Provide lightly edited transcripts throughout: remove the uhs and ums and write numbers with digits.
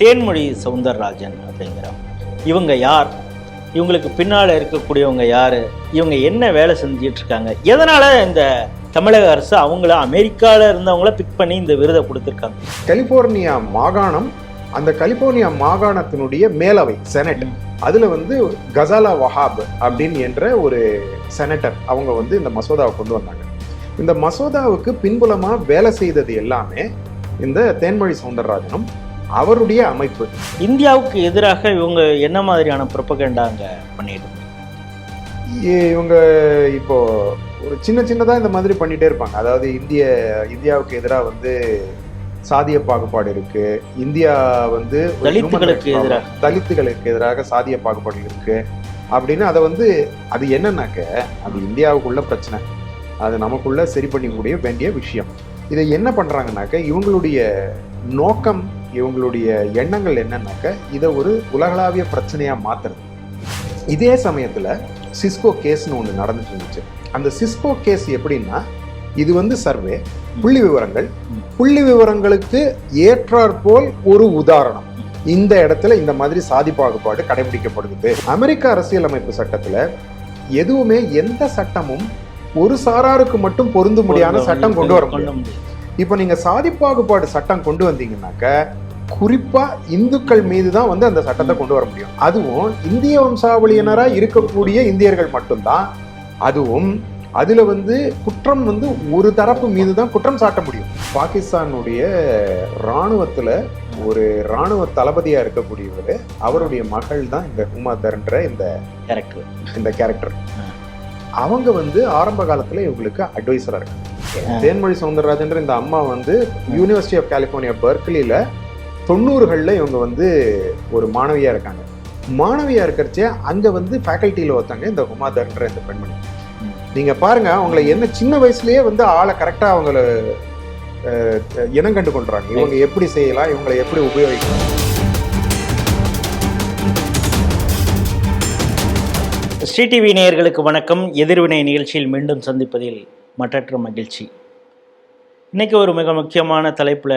தேன்மொழி சௌந்தரராஜன் அப்படிங்கிறவங்க. இவங்க யார்? இவங்களுக்கு பின்னால் இருக்கக்கூடியவங்க யார்? இவங்க என்ன வேலை செஞ்சிட்டு இருக்காங்க? எதனால் இந்த தமிழக அரசு அவங்கள அமெரிக்காவில் இருந்தவங்கள பிக் பண்ணி இந்த விருதை கொடுத்துருக்காங்க? கலிபோர்னியா மாகாணம், அந்த கலிபோர்னியா மாகாணத்தினுடைய மேலவை செனட், அதுல கசாலா வஹாப் அப்படின்னு என்ற ஒரு செனட்டர் அவங்க இந்த மசோதாவை கொண்டு வந்தாங்க. இந்த மசோதாவுக்கு பின்புலமா வேலை செய்தது எல்லாமே இந்த தேன்மொழி சௌந்தரராஜனும் அவருடைய அமைப்பு. இந்தியாவுக்கு எதிராக இவங்க என்ன மாதிரியான ப்ரொபகண்டா அங்க பண்ணிட்டு இவங்க இப்போ ஒரு சின்னதா இந்த மாதிரி பண்ணிட்டே இருப்பாங்க. அதாவது இந்தியாவுக்கு எதிராக சாதிய பாகுபாடு இருக்கு, இந்தியா தலித்துகளுக்கு எதிராக சாதிய பாகுபாடு இருக்கு அப்படின்னு அதை அது என்னன்னாக்க அது இந்தியாவுக்குள்ள பிரச்சனை, அது நமக்குள்ள சரி பண்ணிக்கூடிய வேண்டிய விஷயம். இதை என்ன பண்றாங்கன்னாக்க இவங்களுடைய நோக்கம், இவங்களுடைய எண்ணங்கள் என்னன்னாக்க இதை ஒரு உலகளாவிய பிரச்சனையா மாத்துறது. இதே சமயத்துல சிஸ்கோ கேஸ்னு ஒன்று நடந்துட்டு இருந்துச்சு. அந்த சிஸ்கோ கேஸ் எப்படின்னா, இது சர்வே புள்ளி விவரங்களுக்கு ஏற்றாற்போல் ஒரு உதாரணம். இந்த இடத்துல இந்த மாதிரி சாதி பாகுபாடு கடைபிடிக்கப்படுது. அமெரிக்க அரசியலமைப்பு சட்டத்துல எதுவுமே எந்த சட்டமும் ஒரு சாராருக்கு மட்டும் பொருந்த முடியாத சட்டம் கொண்டு வர முடியும். இப்ப நீங்க சாதி பாகுபாடு சட்டம் கொண்டு வந்தீங்கன்னாக்க குறிப்பா இந்துக்கள் மீது தான் அந்த சட்டத்தை கொண்டு வர முடியும். அதுவும் இந்திய வம்சாவளியினரா இருக்கக்கூடிய இந்தியர்கள் மட்டும்தான். அதுவும் அதுல குற்றம் ஒரு தரப்பு மீது தான் குற்றம் சாட்ட முடியும். பாகிஸ்தானுடைய இராணுவத்துல ஒரு இராணுவ தளபதியா இருக்கக்கூடியவர், அவருடைய மகள் தான் இந்த உமாதர்ன்ற இந்த கேரக்டர். அவங்க ஆரம்ப காலத்துல இவங்களுக்கு அட்வைசரா இருக்காங்க. தேன்மொழி சௌந்தரராஜன்ற இந்த அம்மா யூனிவர்சிட்டி ஆஃப் கலிபோர்னியா பெர்க்லில 90களில் இவங்க ஒரு மாணவியா இருக்காங்க. மாணவியா இருக்கிறச்சே அங்க ஃபேக்கல்ட்டியில ஒருத்தாங்க இந்த உமாதர்ன்ற இந்த பெண்மணி. நீங்க பாருங்க, அவங்களை என்ன சின்ன வயசுலயே ஆளை கரெக்டா அவங்கள இனம் கண்டு கொள்றாங்க. இவங்க எப்படி செய்யலாம், இவங்களை எப்படி உபயோகிக்கலாம். ஸ்ரீ டிவி நேயர்களுக்கு வணக்கம். எதிர்வினை நிகழ்ச்சியில் மீண்டும் சந்திப்பதில் மற்றற்ற மகிழ்ச்சி. இன்னைக்கு ஒரு மிக முக்கியமான தலைப்புல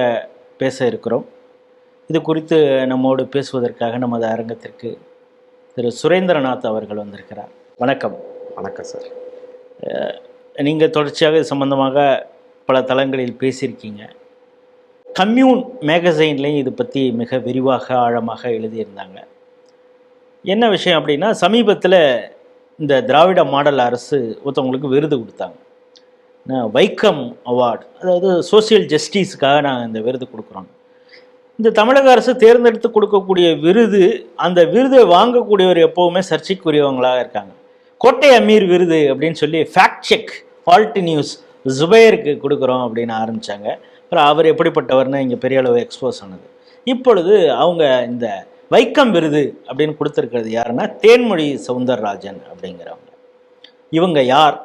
பேச இருக்கிறோம். இது குறித்து நம்மோடு பேசுவதற்காக நமது அரங்கத்திற்கு திரு சுரேந்திரநாத் அவர்கள் வந்திருக்கிறார். வணக்கம். வணக்கம் சார். நீங்கள் தொடர்ச்சியாக இது சம்பந்தமாக பல தளங்களில் பேசியிருக்கீங்க. கம்யூன் மேகசைன்லேயும் இது பற்றி மிக விரிவாக ஆழமாக எழுதியிருந்தாங்க. என்ன விஷயம் அப்படின்னா, சமீபத்தில் இந்த திராவிட மாடல் அரசு ஒருத்தவங்களுக்கு விருது கொடுத்தாங்க. வைக்கம் அவார்டு, அதாவது சோசியல் ஜஸ்டிஸுக்காக நாங்கள் இந்த விருது கொடுக்குறோம். இந்த தமிழக அரசு தேர்ந்தெடுத்து கொடுக்கக்கூடிய விருது, அந்த விருதை வாங்கக்கூடியவர் எப்போவுமே சர்ச்சைக்குரியவங்களாக இருக்காங்க. கோட்டை அமீர் விருது அப்படின்னு சொல்லி ஃபேக்ட் செக் ஃபால்ட் நியூஸ் ஜுபைருக்கு கொடுக்குறோம் அப்படின்னு ஆரம்பித்தாங்க. அப்புறம் அவர் எப்படிப்பட்டவர்னு இங்கே பெரிய அளவு எக்ஸ்போஸ் ஆனது. இப்பொழுது அவங்க இந்த வைக்கம் விருது அப்படின்னு கொடுத்துருக்கிறது யாருன்னா தேன்மொழி சௌந்தரராஜன் அப்படிங்கிறவங்க. இவங்க யார்?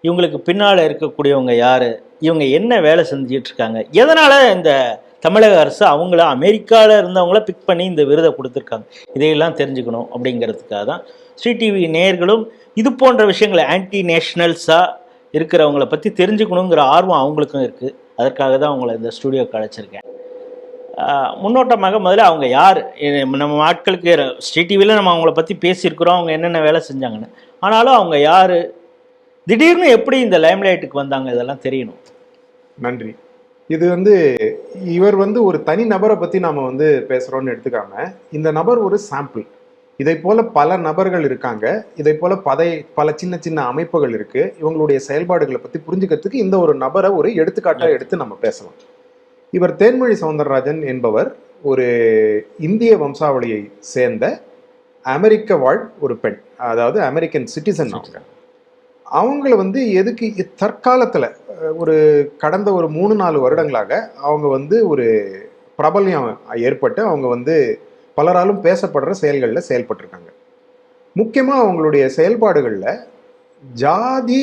இவங்களுக்கு பின்னால் இருக்கக்கூடியவங்க யார்? இவங்க என்ன வேலை செஞ்சிட்டு இருக்காங்க? எதனால் இந்த தமிழக அரசு அவங்கள அமெரிக்காவில் இருந்தவங்கள பிக் பண்ணி இந்த விருதை கொடுத்துருக்காங்க? இதையெல்லாம் தெரிஞ்சுக்கணும் அப்படிங்கிறதுக்காக தான் ஸ்ரீ டிவி நேயர்களும் இது போன்ற விஷயங்களை ஆன்டி நேஷனல்ஸாக இருக்கிறவங்கள பற்றி தெரிஞ்சுக்கணுங்கிற ஆர்வம் அவங்களுக்கும் இருக்குது. அதற்காக தான் அவங்கள இந்த ஸ்டூடியோக்கு அழைச்சிருக்கேன். முன்னோட்டமாக முதல்ல அவங்க யார், நம்ம ஆட்களுக்கு ஸ்ரீ டிவியில் நம்ம அவங்கள பற்றி பேசியிருக்கிறோம், அவங்க என்னென்ன வேலை செஞ்சாங்கன்னு. ஆனாலும் அவங்க யார், திடீர்னு எப்படி இந்த லைம்லைட்டுக்கு வந்தாங்க, இதெல்லாம் தெரியணும். நன்றி. இது இவர் ஒரு தனி நபரை பற்றி நாம் பேசுகிறோன்னு எடுத்துக்காம, இந்த நபர் ஒரு சாம்பிள். இதை போல பல நபர்கள் இருக்காங்க, இதை போல பல சின்ன சின்ன அமைப்புகள் இருக்கு. இவங்களுடைய செயல்பாடுகளை பற்றி புரிஞ்சுக்கிறதுக்கு இந்த ஒரு நபரை ஒரு எடுத்துக்காட்டாக எடுத்து நம்ம பேசலாம். இவர் தேன்மொழி சௌந்தரராஜன் என்பவர் ஒரு இந்திய வம்சாவளியை சேர்ந்த அமெரிக்க வாழ் ஒரு பெண், அதாவது அமெரிக்கன் சிட்டிசன். அவங்கள எதுக்கு தற்காலத்தில் ஒரு கடந்த ஒரு 3-4 வருடங்களாக அவங்க ஒரு பிரபல்யம் ஏற்பட்டு அவங்க பலராலும் பேசப்படுற செயல்களில் செயல்பட்டிருக்காங்க. முக்கியமாக அவங்களுடைய செயல்பாடுகளில் ஜாதி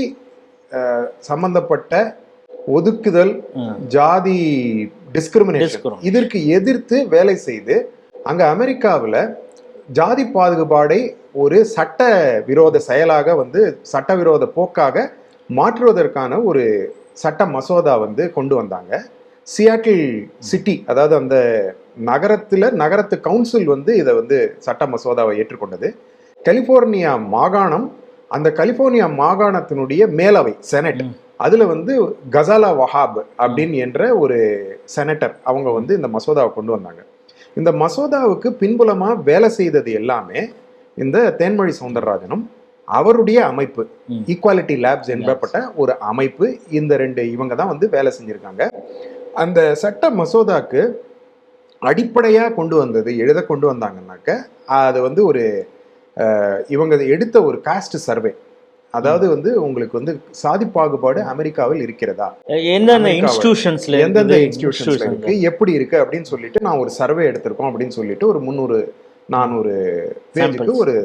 சம்பந்தப்பட்ட ஒதுக்குதல், ஜாதி டிஸ்கிரிமினேஷன், இதற்கு எதிர்த்து வேலை செய்து அங்கே அமெரிக்காவில் ஜாதி பாகுபாடை ஒரு சட்ட விரோத செயலாக சட்டவிரோத போக்காக மாற்றுவதற்கான ஒரு சட்ட மசோதா கொண்டு வந்தாங்க. சியாட்டில் சிட்டி, அதாவது அந்த நகரத்து கவுன்சில் வந்து இதை வந்து சட்ட மசோதாவை ஏற்றுக்கொண்டது. கலிபோர்னியா மாகாணம், அந்த கலிபோர்னியா மாகாணத்தினுடைய மேலவை செனட், அதுல வந்து கசாலா வஹாப் அப்படின்னு என்ற ஒரு செனட்டர் அவங்க வந்து இந்த மசோதாவை கொண்டு வந்தாங்க. இந்த மசோதாவுக்கு பின்புலமா வேலை செய்தது எல்லாமே இந்த தேன்மொழி சவுந்தரராஜனும் அவருடைய அமைப்பு ஈக்குவாலிட்டி லேப்ஸ் என்பப்பட்ட ஒரு அமைப்பு. இந்த இவங்க தான் வந்து வேலை செஞ்சிருக்காங்க. அந்த சட்ட மசோதாக்கு அடிப்படையா கொண்டு வந்தாங்கன்னாக்க அது வந்து ஒரு இவங்க எடுத்த ஒரு காஸ்ட் சர்வே, அதாவது வந்து உங்களுக்கு வந்து சாதி பாகுபாடு அமெரிக்காவில் இருக்கிறதா, எந்தெந்த இன்ஸ்டிடியூஷன்ஸ்ல இருக்கு, எப்படி இருக்கு அப்படின்னு சொல்லிட்டு நான் ஒரு சர்வே எடுத்திருக்கோம் அப்படின்னு சொல்லிட்டு ஒரு 300-400 பேஜுக்கு ஒரு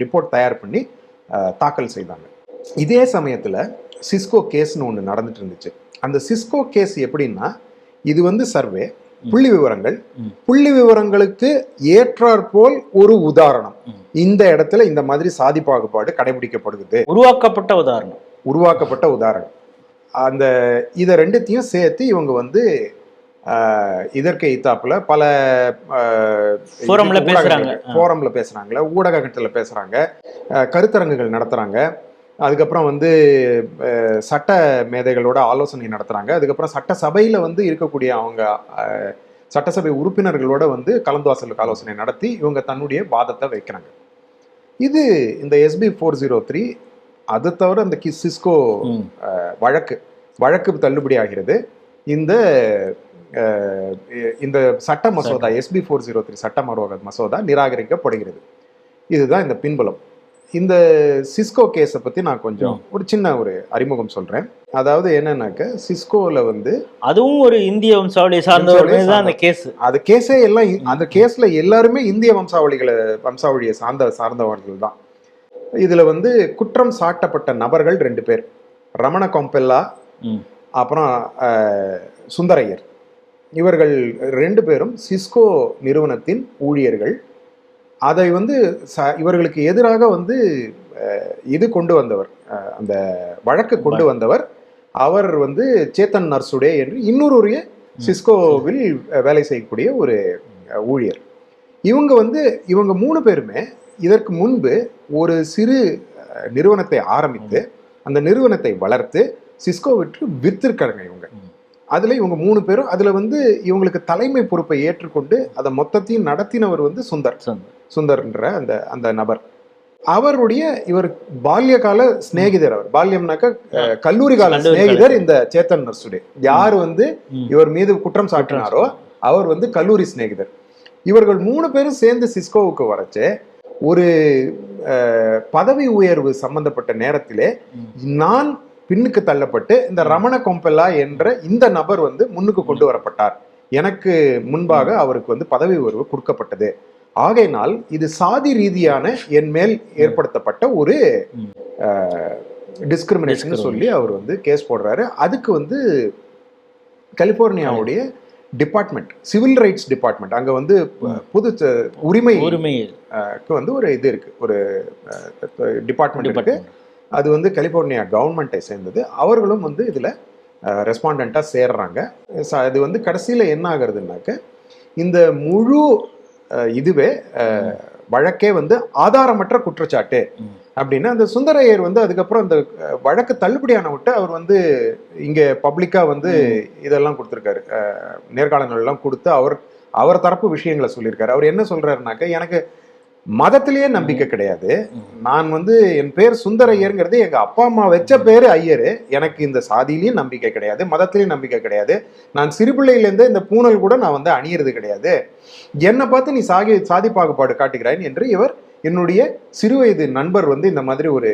ரிப்போர்ட் தயார் பண்ணி தாக்கல் செய்தாங்க. இதே சமயத்துல சிஸ்கோ கேஸ்னு ஒன்று நடந்துட்டு இருந்துச்சு. அந்த சிஸ்கோ கேஸ் எப்படின்னா, இது வந்து சர்வே, புள்ளி விவரங்களுக்கு ஏற்றாற்போல் ஒரு உதாரணம், இந்த இடத்துல இந்த மாதிரி சாதி பாகுபாடு கடைபிடிக்கப்படுகிறது, உருவாக்கப்பட்ட உதாரணம். அந்த இதை ரெண்டுத்தையும் சேர்த்து இவங்க வந்து இதற்கு எய்தாப்புல பல ஃபோரம்ல பேசுறாங்க, ஊடகத்துல பேசுறாங்க, கருத்தரங்குகள் நடத்துறாங்க, அதுக்கப்புறம் வந்து சட்ட மேதைகளோட ஆலோசனை நடத்துறாங்க, அதுக்கப்புறம் சட்டசபையில வந்து இருக்கக்கூடிய அவங்க சட்டசபை உறுப்பினர்களோட வந்து கலந்துவாசலுக்கு ஆலோசனை நடத்தி இவங்க தன்னுடைய வாதத்தை வைக்கிறாங்க. இது இந்த SB 403. அது தவிர இந்த சிஸ்கோ வழக்கு தள்ளுபடி ஆகிறது. இந்த சட்ட மசோதா SB 403 சட்ட மசோதா நிராகரிக்கப்படுகிறது. இதுதான் இந்த பின்புலம். இந்த சிஸ்கோ கேஸை பத்தி நான் கொஞ்சம் ஒரு சின்ன ஒரு அறிமுகம் சொல்றேன். அதாவது என்னன்னாக்க, சிஸ்கோல வந்து அதுவும் ஒரு இந்திய வம்சாவளியை சார்ந்தவர்கள் அந்த கேஸ். அது கேஸே எல்லாம் அந்த கேஸ்ல எல்லாருமே இந்திய வம்சாவளியை சார்ந்தவர்கள் தான். இதுல வந்து குற்றம் சாட்டப்பட்ட நபர்கள் 2 பேர், ரமண கொம்பெல்லா அப்புறம் சுந்தரையர். இவர்கள் 2 பேரும் சிஸ்கோ நிறுவனத்தின் ஊழியர்கள். அதை வந்து இவர்களுக்கு எதிராக வந்து இது கொண்டு வந்தவர், அந்த வழக்கு கொண்டு வந்தவர் அவர் வந்து சேத்தன் நர்சுடே என்று இன்னொரு சிஸ்கோவில் வேலை செய்யக்கூடிய ஒரு ஊழியர். இவங்க 3 பேருமே இதற்கு முன்பு ஒரு சிறு நிறுவனத்தை ஆரம்பித்து அந்த நிறுவனத்தை வளர்த்து சிஸ்கோ வித்திருக்காங்க இவங்க. அதுல இவங்க 3 பேரும் அதுல வந்து இவங்களுக்கு தலைமை பொறுப்பை ஏற்றுக்கொண்டு அதை மொத்தத்தையும் நடத்தினவர் வந்து சுந்தர்ன்ற அந்த நபர். இவர் பால்யகால சிநேகிதர். அவர் பால்யம்னாக்க கல்லூரி கால சிநேகிதர் இந்த சேத்தன் நர்சுடே. யார் வந்து இவர் மீது குற்றம் சாட்டினாரோ அவர் வந்து கல்லூரி சிநேகிதர். இவர்கள் 3 பேரும் சேர்ந்து சிஸ்கோவுக்கு வரச்சு ஒரு பதவி உயர்வு சம்பந்தப்பட்ட நேரத்திலே நான் பின்னுக்கு தள்ளப்பட்டு இந்த ரமண கொம்பெல்லா என்ற இந்த நபர் வந்து முன்னுக்கு கொண்டு வரப்பட்டார். எனக்கு முன்பாக அவருக்கு வந்து பதவி உயர்வு கொடுக்கப்பட்டது. ஆகையினால் இது சாதி ரீதியான என் மேல் ஏற்படுத்தப்பட்ட ஒரு டிஸ்கிரிமினேஷன் சொல்லி அவர் வந்து கேஸ் போடுறாரு. அதுக்கு வந்து கலிபோர்னியாவுடைய டிபார்ட்மெண்ட், சிவில் ரைட்ஸ் டிபார்ட்மெண்ட், அங்க வந்து பொது உரிமைக்கு வந்து ஒரு இது இருக்கு, ஒரு டிபார்ட்மெண்ட் இருக்கு. அது வந்து கலிபோர்னியா கவர்மெண்ட்டை சேர்ந்தது. அவர்களும் வந்து இதுல ரெஸ்பாண்டண்டா சேர்றாங்க. இது வந்து கடைசியில என்ன ஆகுறதுனாக்க, இந்த முழு இதுவே வழக்கே வந்து ஆதாரமற்ற குற்றச்சாட்டு அப்படின்னு அந்த சுந்தரையர் வந்து அதுக்கப்புறம் அந்த வழக்கு தள்ளுபடியான விட்டு அவர் வந்து இங்க பப்ளிக்கா வந்து இதெல்லாம் கொடுத்துருக்காரு, நேர்காணல்கள் எல்லாம் கொடுத்து அவர் தரப்பு விஷயங்களை சொல்லியிருக்காரு. அவர் என்ன சொல்றாருனாக்க, எனக்கு மதத்திலேயே நம்பிக்கை கிடையாது, நான் வந்து என் பேர் சுந்தரையருங்கிறது எங்க அப்பா அம்மா வச்ச பேரு ஐயரு, எனக்கு இந்த சாதியிலையும் நம்பிக்கை கிடையாது, மதத்திலையும் நம்பிக்கை கிடையாது, நான் சிறு பிள்ளையிலேருந்து இந்த பூனல் கூட நான் வந்து அணியிறது கிடையாது, என்னை பார்த்து நீ சாதி பாகுபாடு காட்டுகிறாய் என்று இவர் என்னுடைய சிறுவயது நண்பர் வந்து இந்த மாதிரி ஒரு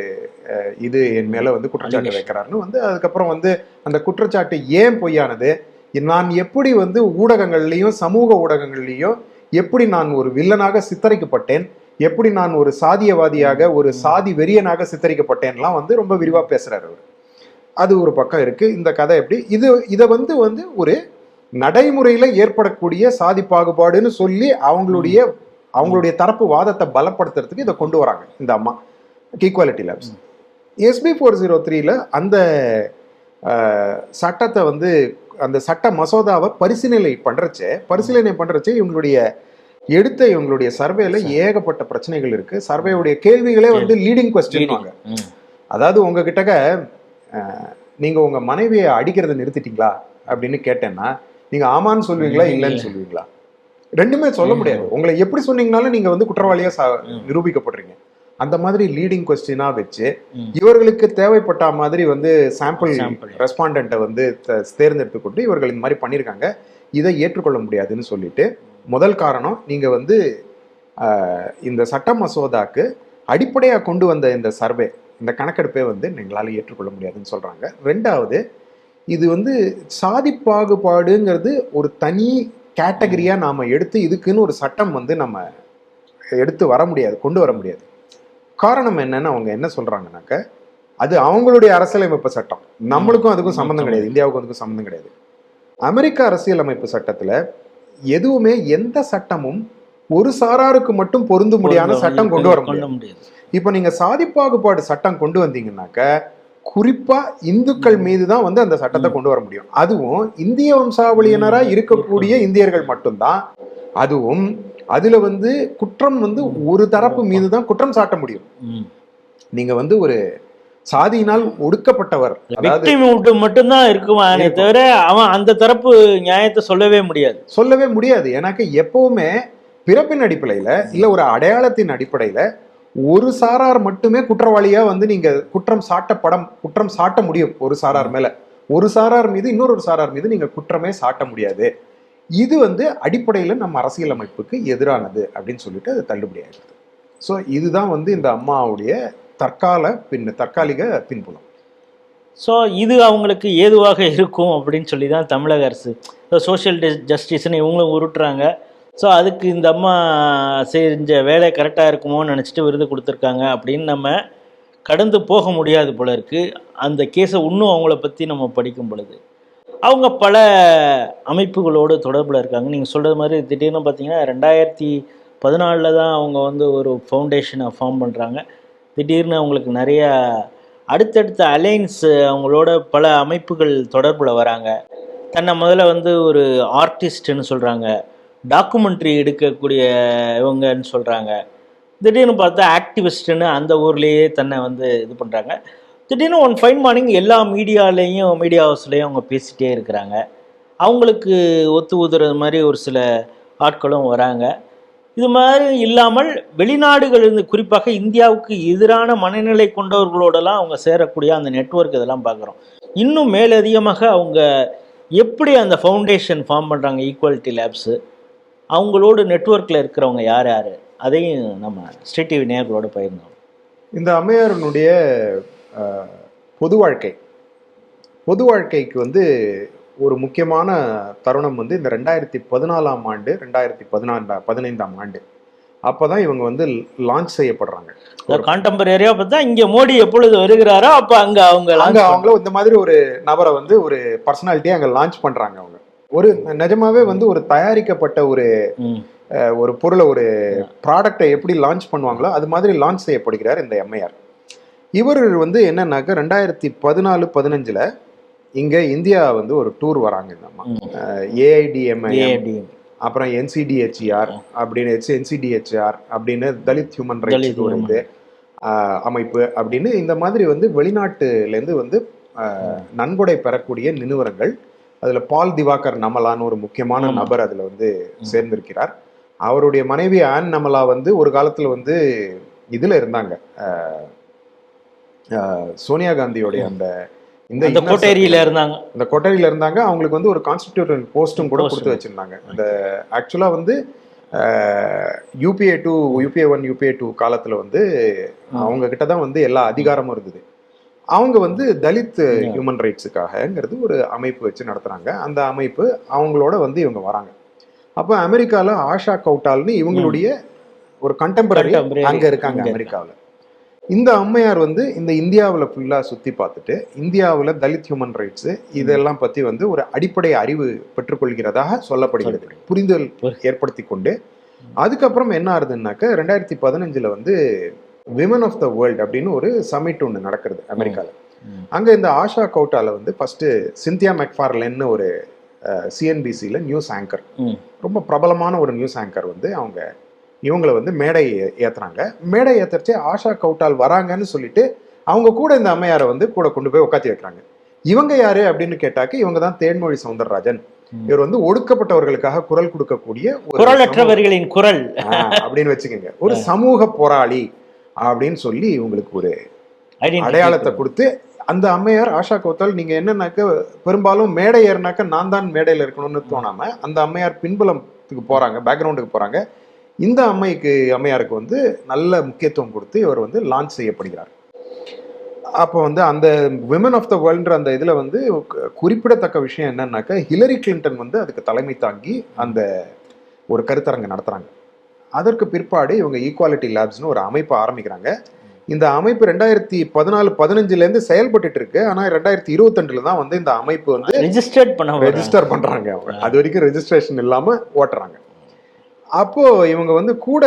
இது என் மேல வந்து குற்றச்சாட்டு வைக்கிறாருன்னு வந்து அதுக்கப்புறம் வந்து அந்த குற்றச்சாட்டு ஏன் பொய்யானது, நான் எப்படி வந்து ஊடகங்கள்லையும் சமூக ஊடகங்கள்லையும் எப்படி நான் ஒரு வில்லனாக சித்தரிக்கப்பட்டேன், எப்படி நான் ஒரு சாதியவாதியாக ஒரு சாதி வெறியனாக சித்தரிக்கப்பட்டேன்லாம் வந்து ரொம்ப விரிவா பேசுறாரு அவர். அது ஒரு பக்கம் இருக்கு. இந்த கதை எப்படி இதை வந்து ஒரு நடைமுறையில ஏற்படக்கூடிய சாதி பாகுபாடுன்னு சொல்லி அவங்களுடைய தரப்பு வாதத்தை பலப்படுத்துறதுக்கு இதை கொண்டு வராங்க இந்த அம்மா ஈக்குவாலிட்டி லேப்ஸ். SB 403 அந்த சட்டத்தை வந்து அந்த சட்ட மசோதாவை பரிசீலனை பண்றச்சே இவங்களுடைய சர்வேல ஏகப்பட்ட பிரச்சனைகள் இருக்கு. சர்வேவுடைய கேள்விகளே வந்து லீடிங் கொஸ்டின் வாங்க. அதாவது உங்ககிட்ட நீங்க உங்க மனைவியை அடிக்கிறத நிறுத்திட்டீங்களா அப்படின்னு கேட்டேன்னா நீங்க ஆமான்னு சொல்லுவீங்களா இல்லைன்னு சொல்லுவீங்களா? ரெண்டுமே சொல்ல முடியாது. உங்களை எப்படி சொன்னீங்கனாலும் நீங்க வந்து குற்றவாளியா நிரூபிக்கப்படுறீங்க. அந்த மாதிரி லீடிங் கொஸ்டினா வச்சு இவர்களுக்கு தேவைப்பட்ட மாதிரி வந்து சாம்பிள் ரெஸ்பாண்டன்ட்டை வந்து தேர்ந்தெடுத்து கொண்டு இவர்கள் இந்த மாதிரி பண்ணியிருக்காங்க. இதை ஏற்றுக்கொள்ள முடியாதுன்னு சொல்லிட்டு முதல் காரணம், நீங்க வந்து இந்த சட்ட மசோதாக்கு அடிப்படையாக கொண்டு வந்த இந்த சர்வே, இந்த கணக்கெடுப்பே வந்து எங்களால் ஏற்றுக்கொள்ள முடியாதுன்னு சொல்றாங்க. ரெண்டாவது, இது வந்து சாதி பாகுபாடுங்கிறது ஒரு தனி கேட்டகரியா நாம எடுத்து இதுக்குன்னு ஒரு சட்டம் வந்து நம்ம எடுத்து வர முடியாது, கொண்டு வர முடியாது. காரணம் என்னன்னு அவங்க என்ன சொல்றாங்கன்னாக்க, அது அவங்களுடைய அரசியலமைப்பு சட்டம், நம்மளுக்கும் அதுக்கும் சம்மந்தம் கிடையாது, இந்தியாவுக்கும் அதுக்கும் சம்மந்தம் கிடையாது. அமெரிக்க அரசியலமைப்பு சட்டத்துல எதுவுமே எந்த சட்டமும் ஒரு சாராருக்கு மட்டும் பொருந்த முடியாத சட்டம் கொண்டு வர முடியாது. இப்ப நீங்க சாதி பாகுபாடு சட்டம் கொண்டு வந்தீங்கன்னாக்க குறிப்பா இந்துக்கள் மீதுதான் வந்து அந்த சட்டத்தை கொண்டு வர முடியும். அதுவும் இந்திய வம்சாவளியினரா இருக்கக்கூடிய இந்தியர்கள் மட்டும்தான். அதுவும் அதுல வந்து குற்றம் வந்து ஒரு தரப்பு மீதுதான் குற்றம் சாட்ட முடியும். நீங்க வந்து ஒரு சாதியினால் ஒடுக்கப்பட்டவர் மட்டும்தான் இருக்குமானே தவிர அவன் அந்த தரப்பு நியாயத்தை சொல்லவே முடியாது. எனக்கு எப்பவுமே பிறப்பின் அடிப்படையில இல்ல ஒரு அடையாளத்தின் அடிப்படையில ஒரு சாரார் மட்டுமே குற்றவாளியா வந்து நீங்க குற்றம் சாட்ட முடியும். ஒரு சாரார் மேல, ஒரு சாரார் மீது இன்னொரு சாரார் மீது நீங்க குற்றமே சாட்ட முடியாது. இது வந்து அடிப்படையில நம்ம அரசியலமைப்புக்கு எதிரானது அப்படின்னு சொல்லிட்டு அது தள்ளுபடியாகிறது. ஸோ இதுதான் வந்து இந்த அம்மாவுடைய தற்காலிக பின்புலம். ஸோ இது அவங்களுக்கு ஏதுவாக இருக்கும் அப்படின்னு சொல்லி தான் தமிழக அரசு சோஷியல் ஜஸ்டிஸ்ன்னு இவங்களும் உருட்டுறாங்க. ஸோ அதுக்கு இந்த அம்மா செஞ்ச வேலை கரெக்டாக இருக்குமோன்னு நினச்சிட்டு விருது கொடுத்துருக்காங்க அப்படின்னு நம்ம கடந்து போக முடியாது போல இருக்குது. அந்த கேஸை இன்னும் அவங்கள பற்றி நம்ம படிக்கும் பொழுது அவங்க பல அமைப்புகளோடு தொடர்பில் இருக்காங்க. நீங்கள் சொல்கிறது மாதிரி திடீர்னு பார்த்தீங்கன்னா 2014 தான் அவங்க வந்து ஒரு ஃபவுண்டேஷனை ஃபார்ம் பண்ணுறாங்க. திடீர்னு அவங்களுக்கு நிறையா அடுத்தடுத்த அலைன்ஸ் அவங்களோட பல அமைப்புகள் தொடர்பில் வராங்க. தன்னை முதல்ல வந்து ஒரு ஆர்டிஸ்ட்னு சொல்கிறாங்க, டாக்குமெண்ட்ரி எடுக்கக்கூடிய இவங்கன்னு சொல்கிறாங்க. திடீர்னு பார்த்தா ஆக்டிவிஸ்ட்டுன்னு அந்த ஊர்லேயே தன்னை வந்து இது பண்ணுறாங்க. திடீர்னு ஒன் ஃபைன் மார்னிங் எல்லா மீடியா ஹவுஸ்லேயும் அவங்க பேசிகிட்டே இருக்கிறாங்க. அவங்களுக்கு ஒத்து ஊதுறது மாதிரி ஒரு சில ஆட்களும் வராங்க. இது மாதிரி இல்லாமல் வெளிநாடுகளிலிருந்து குறிப்பாக இந்தியாவுக்கு எதிரான மனநிலை கொண்டவர்களோடலாம் அவங்க சேரக்கூடிய அந்த நெட்வொர்க் இதெல்லாம் பார்க்குறோம். இன்னும் மேலதிகமாக அவங்க எப்படி அந்த ஃபவுண்டேஷன் ஃபார்ம் பண்ணுறாங்க, ஈக்குவாலிட்டி லேப்ஸு, அவங்களோட நெட்வொர்க்கில் இருக்கிறவங்க யார் யார், அதையும் நம்ம ஸ்டேட் டிவி நேயர்களோடு பகிர்ந்தோம். இந்த அம்மையாருடைய பொது வாழ்க்கைக்கு வந்து ஒரு முக்கியமான தருணம் வந்து இந்த 2014ஆம் ஆண்டு 2015ஆம் ஆண்டு அப்போதான் இவங்க வந்து லான்ச் செய்யப்படுறாங்க. கான்டெம்பரரியா பார்த்தா இங்க மோடி எப்பொழுது வருகிறாரோ அப்ப அவங்கள இந்த மாதிரி ஒரு நபரை வந்து ஒரு பர்சனாலிட்டியை அங்க லான்ச் பண்றாங்க. அவங்க ஒரு நிஜமாவே வந்து ஒரு தயாரிக்கப்பட்ட ஒரு பொருளை, ஒரு ப்ராடக்டை எப்படி லான்ச் பண்ணுவாங்களோ அது மாதிரி லான்ச் செய்யப்படுகிறார் இந்த எம்ஐஆர். இவர் வந்து என்னன்னாக்க 2014-15 இங்க இந்தியா வந்து ஒரு டூர் வராங்க. இந்த அம்மா ஏஐடிஎம்ஐ, அப்புறம் என்சிடிஹெச்ஆர் அப்படின்னு தலித் ஹியூமன் ரைட்ஸ் ஒரு இது அமைப்பு அப்படின்னு இந்த மாதிரி வந்து வெளிநாட்டுலேருந்து வந்து நன்கொடை பெறக்கூடிய நிறுவனங்கள். அதுல பால் திவாகர் நமலான்னு ஒரு முக்கியமான நபர் அதுல வந்து சேர்ந்திருக்கிறார். அவருடைய மனைவி ஆன் நமலா வந்து ஒரு காலத்துல வந்து இதுல இருந்தாங்க, சோனியா காந்தியோடைய இந்த கோட்டேரியில இருந்தாங்க. அவங்களுக்கு வந்து ஒரு கான்ஸ்டிடியூஷன் போஸ்டும் கூட கொடுத்து வச்சிருந்தாங்க. இந்த ஆக்சுவலா வந்து UPA 1 காலத்துல வந்து அவங்க கிட்டதான் வந்து எல்லா அதிகாரமும் இருந்தது. அவங்க வந்து தலித் ஹியூமன் ரைட்ஸுக்காகங்கிறது ஒரு அமைப்பு வச்சு நடத்துறாங்க. அந்த அமைப்பு அவங்களோட வந்து இவங்க வராங்க. அப்ப அமெரிக்கால ஆஷா கவுட்டால்னு இவங்களுடைய ஒரு கண்டெம்பரரி அங்க இருக்காங்க அமெரிக்காவில். இந்த அம்மையார் வந்து இந்த இந்தியாவில் ஃபுல்லா சுத்தி பார்த்துட்டு இந்தியாவில் தலித் ஹியூமன் ரைட்ஸ் இதெல்லாம் பத்தி வந்து ஒரு அடிப்படை அறிவு பெற்றுக்கொள்கிறதாக சொல்லப்படுகிறது, புரிதல் ஏற்படுத்தி கொண்டு அதுக்கப்புறம் என்ன ஆகுதுன்னாக்க 2015 வந்து விமன் ஆஃப் த வேர்ல்டு அப்படின்னு ஒரு சமிட் ஒன்று நடக்கிறது அமெரிக்காவில். அங்க இந்த ஆஷா கவுட்டால வந்து ஃபர்ஸ்ட் சிந்தியா மெக்ஃபார்லேன்னு ஒரு சிஎன்பிசியில் நியூஸ் ஆங்கர், ரொம்ப பிரபலமான ஒரு நியூஸ் ஆங்கர் வந்து இவங்களை வந்து மேடை ஏத்துறாங்க. மேடை ஏத்துறச்சே ஆஷா கவுட்டால் வராங்கன்னு சொல்லிட்டு அவங்க கூட இந்த அம்மையாரை வந்து கூட கொண்டு போய் உட்காத்தி வைக்கிறாங்க. இவங்க யாரு அப்படின்னு கேட்டாக்க இவங்க தான் தேன்மொழி சௌந்தரராஜன். இவர் வந்து ஒடுக்கப்பட்டவர்களுக்காக குரல் கொடுக்கக்கூடிய குரலற்றவர்களின் குரல் அப்படின்னு வச்சுக்கோங்க, ஒரு சமூக போராளி அப்படின்னு சொல்லி இவங்களுக்கு ஒரு அடையாளத்தை கொடுத்து அந்த அம்மையார் ஆஷா கவுத்தால் நீங்க என்னன்னாக்க பெரும்பாலும் மேடை ஏறினாக்க நான் தான் மேடையில் இருக்கணும்னு தோணாம அந்த அம்மையார் பின்புலத்துக்கு போறாங்க, பேக்ரவுண்டுக்கு போறாங்க. இந்த அம்மையாருக்கு வந்து நல்ல முக்கியத்துவம் கொடுத்து இவர் வந்து லான்ச் செய்யப்படுகிறார். அப்போ வந்து அந்த விமன் ஆஃப் த வேர்ல்டுன்ற அந்த இதுல வந்து குறிப்பிடத்தக்க விஷயம் என்னன்னாக்க ஹிலரி கிளின்டன் வந்து அதுக்கு தலைமை தாங்கி அந்த ஒரு கருத்தரங்கு நடத்துறாங்க. அதற்கு பிற்பாடு இவங்க ஈக்குவாலிட்டி லேப்ஸ்னு ஒரு அமைப்பை ஆரம்பிக்கிறாங்க. இந்த அமைப்பு 2014-15 செயல்பட்டு இருக்கு. ஆனா 2022 தான் வந்து இந்த அமைப்பு வந்து ரெஜிஸ்டர் பண்றாங்க. அது வரைக்கும் ரெஜிஸ்ட்ரேஷன் இல்லாம ஓட்டுறாங்க. அப்போ இவங்க வந்து கூட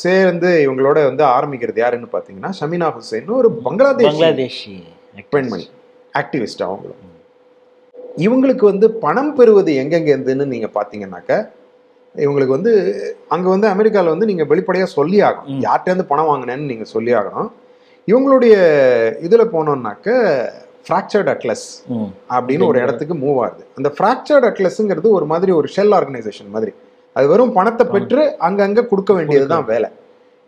சேர்ந்து இவங்களோட வந்து ஆரம்பிக்கிறது யாருன்னு பாத்தீங்கன்னா ஷமினா ஹுசைன், ஒரு பங்களாதேஷி பெண்மணி ஆக்டிவிஸ்ட். இவங்களுக்கு வந்து பணம் பெறுவது எங்கெங்க இருந்துன்னு நீங்க பாத்தீங்கன்னாக்க இவங்களுக்கு வந்து அங்க வந்து அமெரிக்காவில் வந்து நீங்க வெளிப்படையா சொல்லி ஆகணும், யார்கிட்ட இருந்து பணம் வாங்கினேன்னு நீங்க சொல்லி ஆகணும். இவங்களுடைய இதுல போனோம்னாக்க ஃப்ராக்சர்ட் அட்லஸ் அப்படின்னு ஒரு இடத்துக்கு மூவ் ஆகுது. அந்த ஃப்ராக்சர்ட் அட்லஸ்ங்கிறது ஒரு மாதிரி ஒரு ஷெல் ஆர்கனைசேஷன் மாதிரி, அது வெறும் பணத்தை பெற்று அங்கங்க கொடுக்க வேண்டியதுதான் வேலை.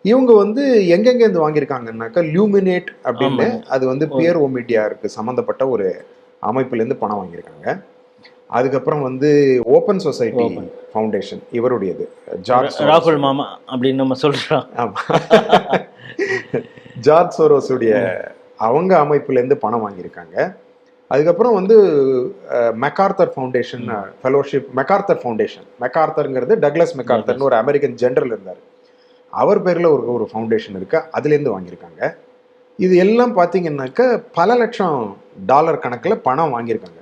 இவங்க வந்து எங்கெங்க இருந்து வாங்கியிருக்காங்கன்னாக்கா லியூமினேட் அப்படின்னு, அது வந்து பியர் ஓமிடியாருக்கு சம்மந்தப்பட்ட ஒரு அமைப்புல இருந்து பணம் வாங்கியிருக்காங்க. அதுக்கப்புறம் வந்து ஓப்பன் சொசைட்டி ஃபவுண்டேஷன் இவருடையது, ராகுல் மாமா அப்படின்னு நம்ம சொல்றோம். ஜார்ஜ் சோரோஸுடைய அவங்க அமைப்புல இருந்து பணம் வாங்கியிருக்காங்க. அதுக்கப்புறம் வந்து மெக்கார்த்தர் ஃபவுண்டேஷன் ஃபெலோஷிப், மெக்கார்த்தருங்கிறது டக்ளஸ் மெக்கார்த்தர்னு ஒரு அமெரிக்கன் ஜெனரல் இருந்தார், அவர் பேர்ல ஒரு ஃபவுண்டேஷன் இருக்கு, அதுலேருந்து வாங்கியிருக்காங்க. இது எல்லாம் பார்த்தீங்கன்னாக்க பல லட்சம் டாலர் கணக்கில் பணம் வாங்கியிருக்காங்க.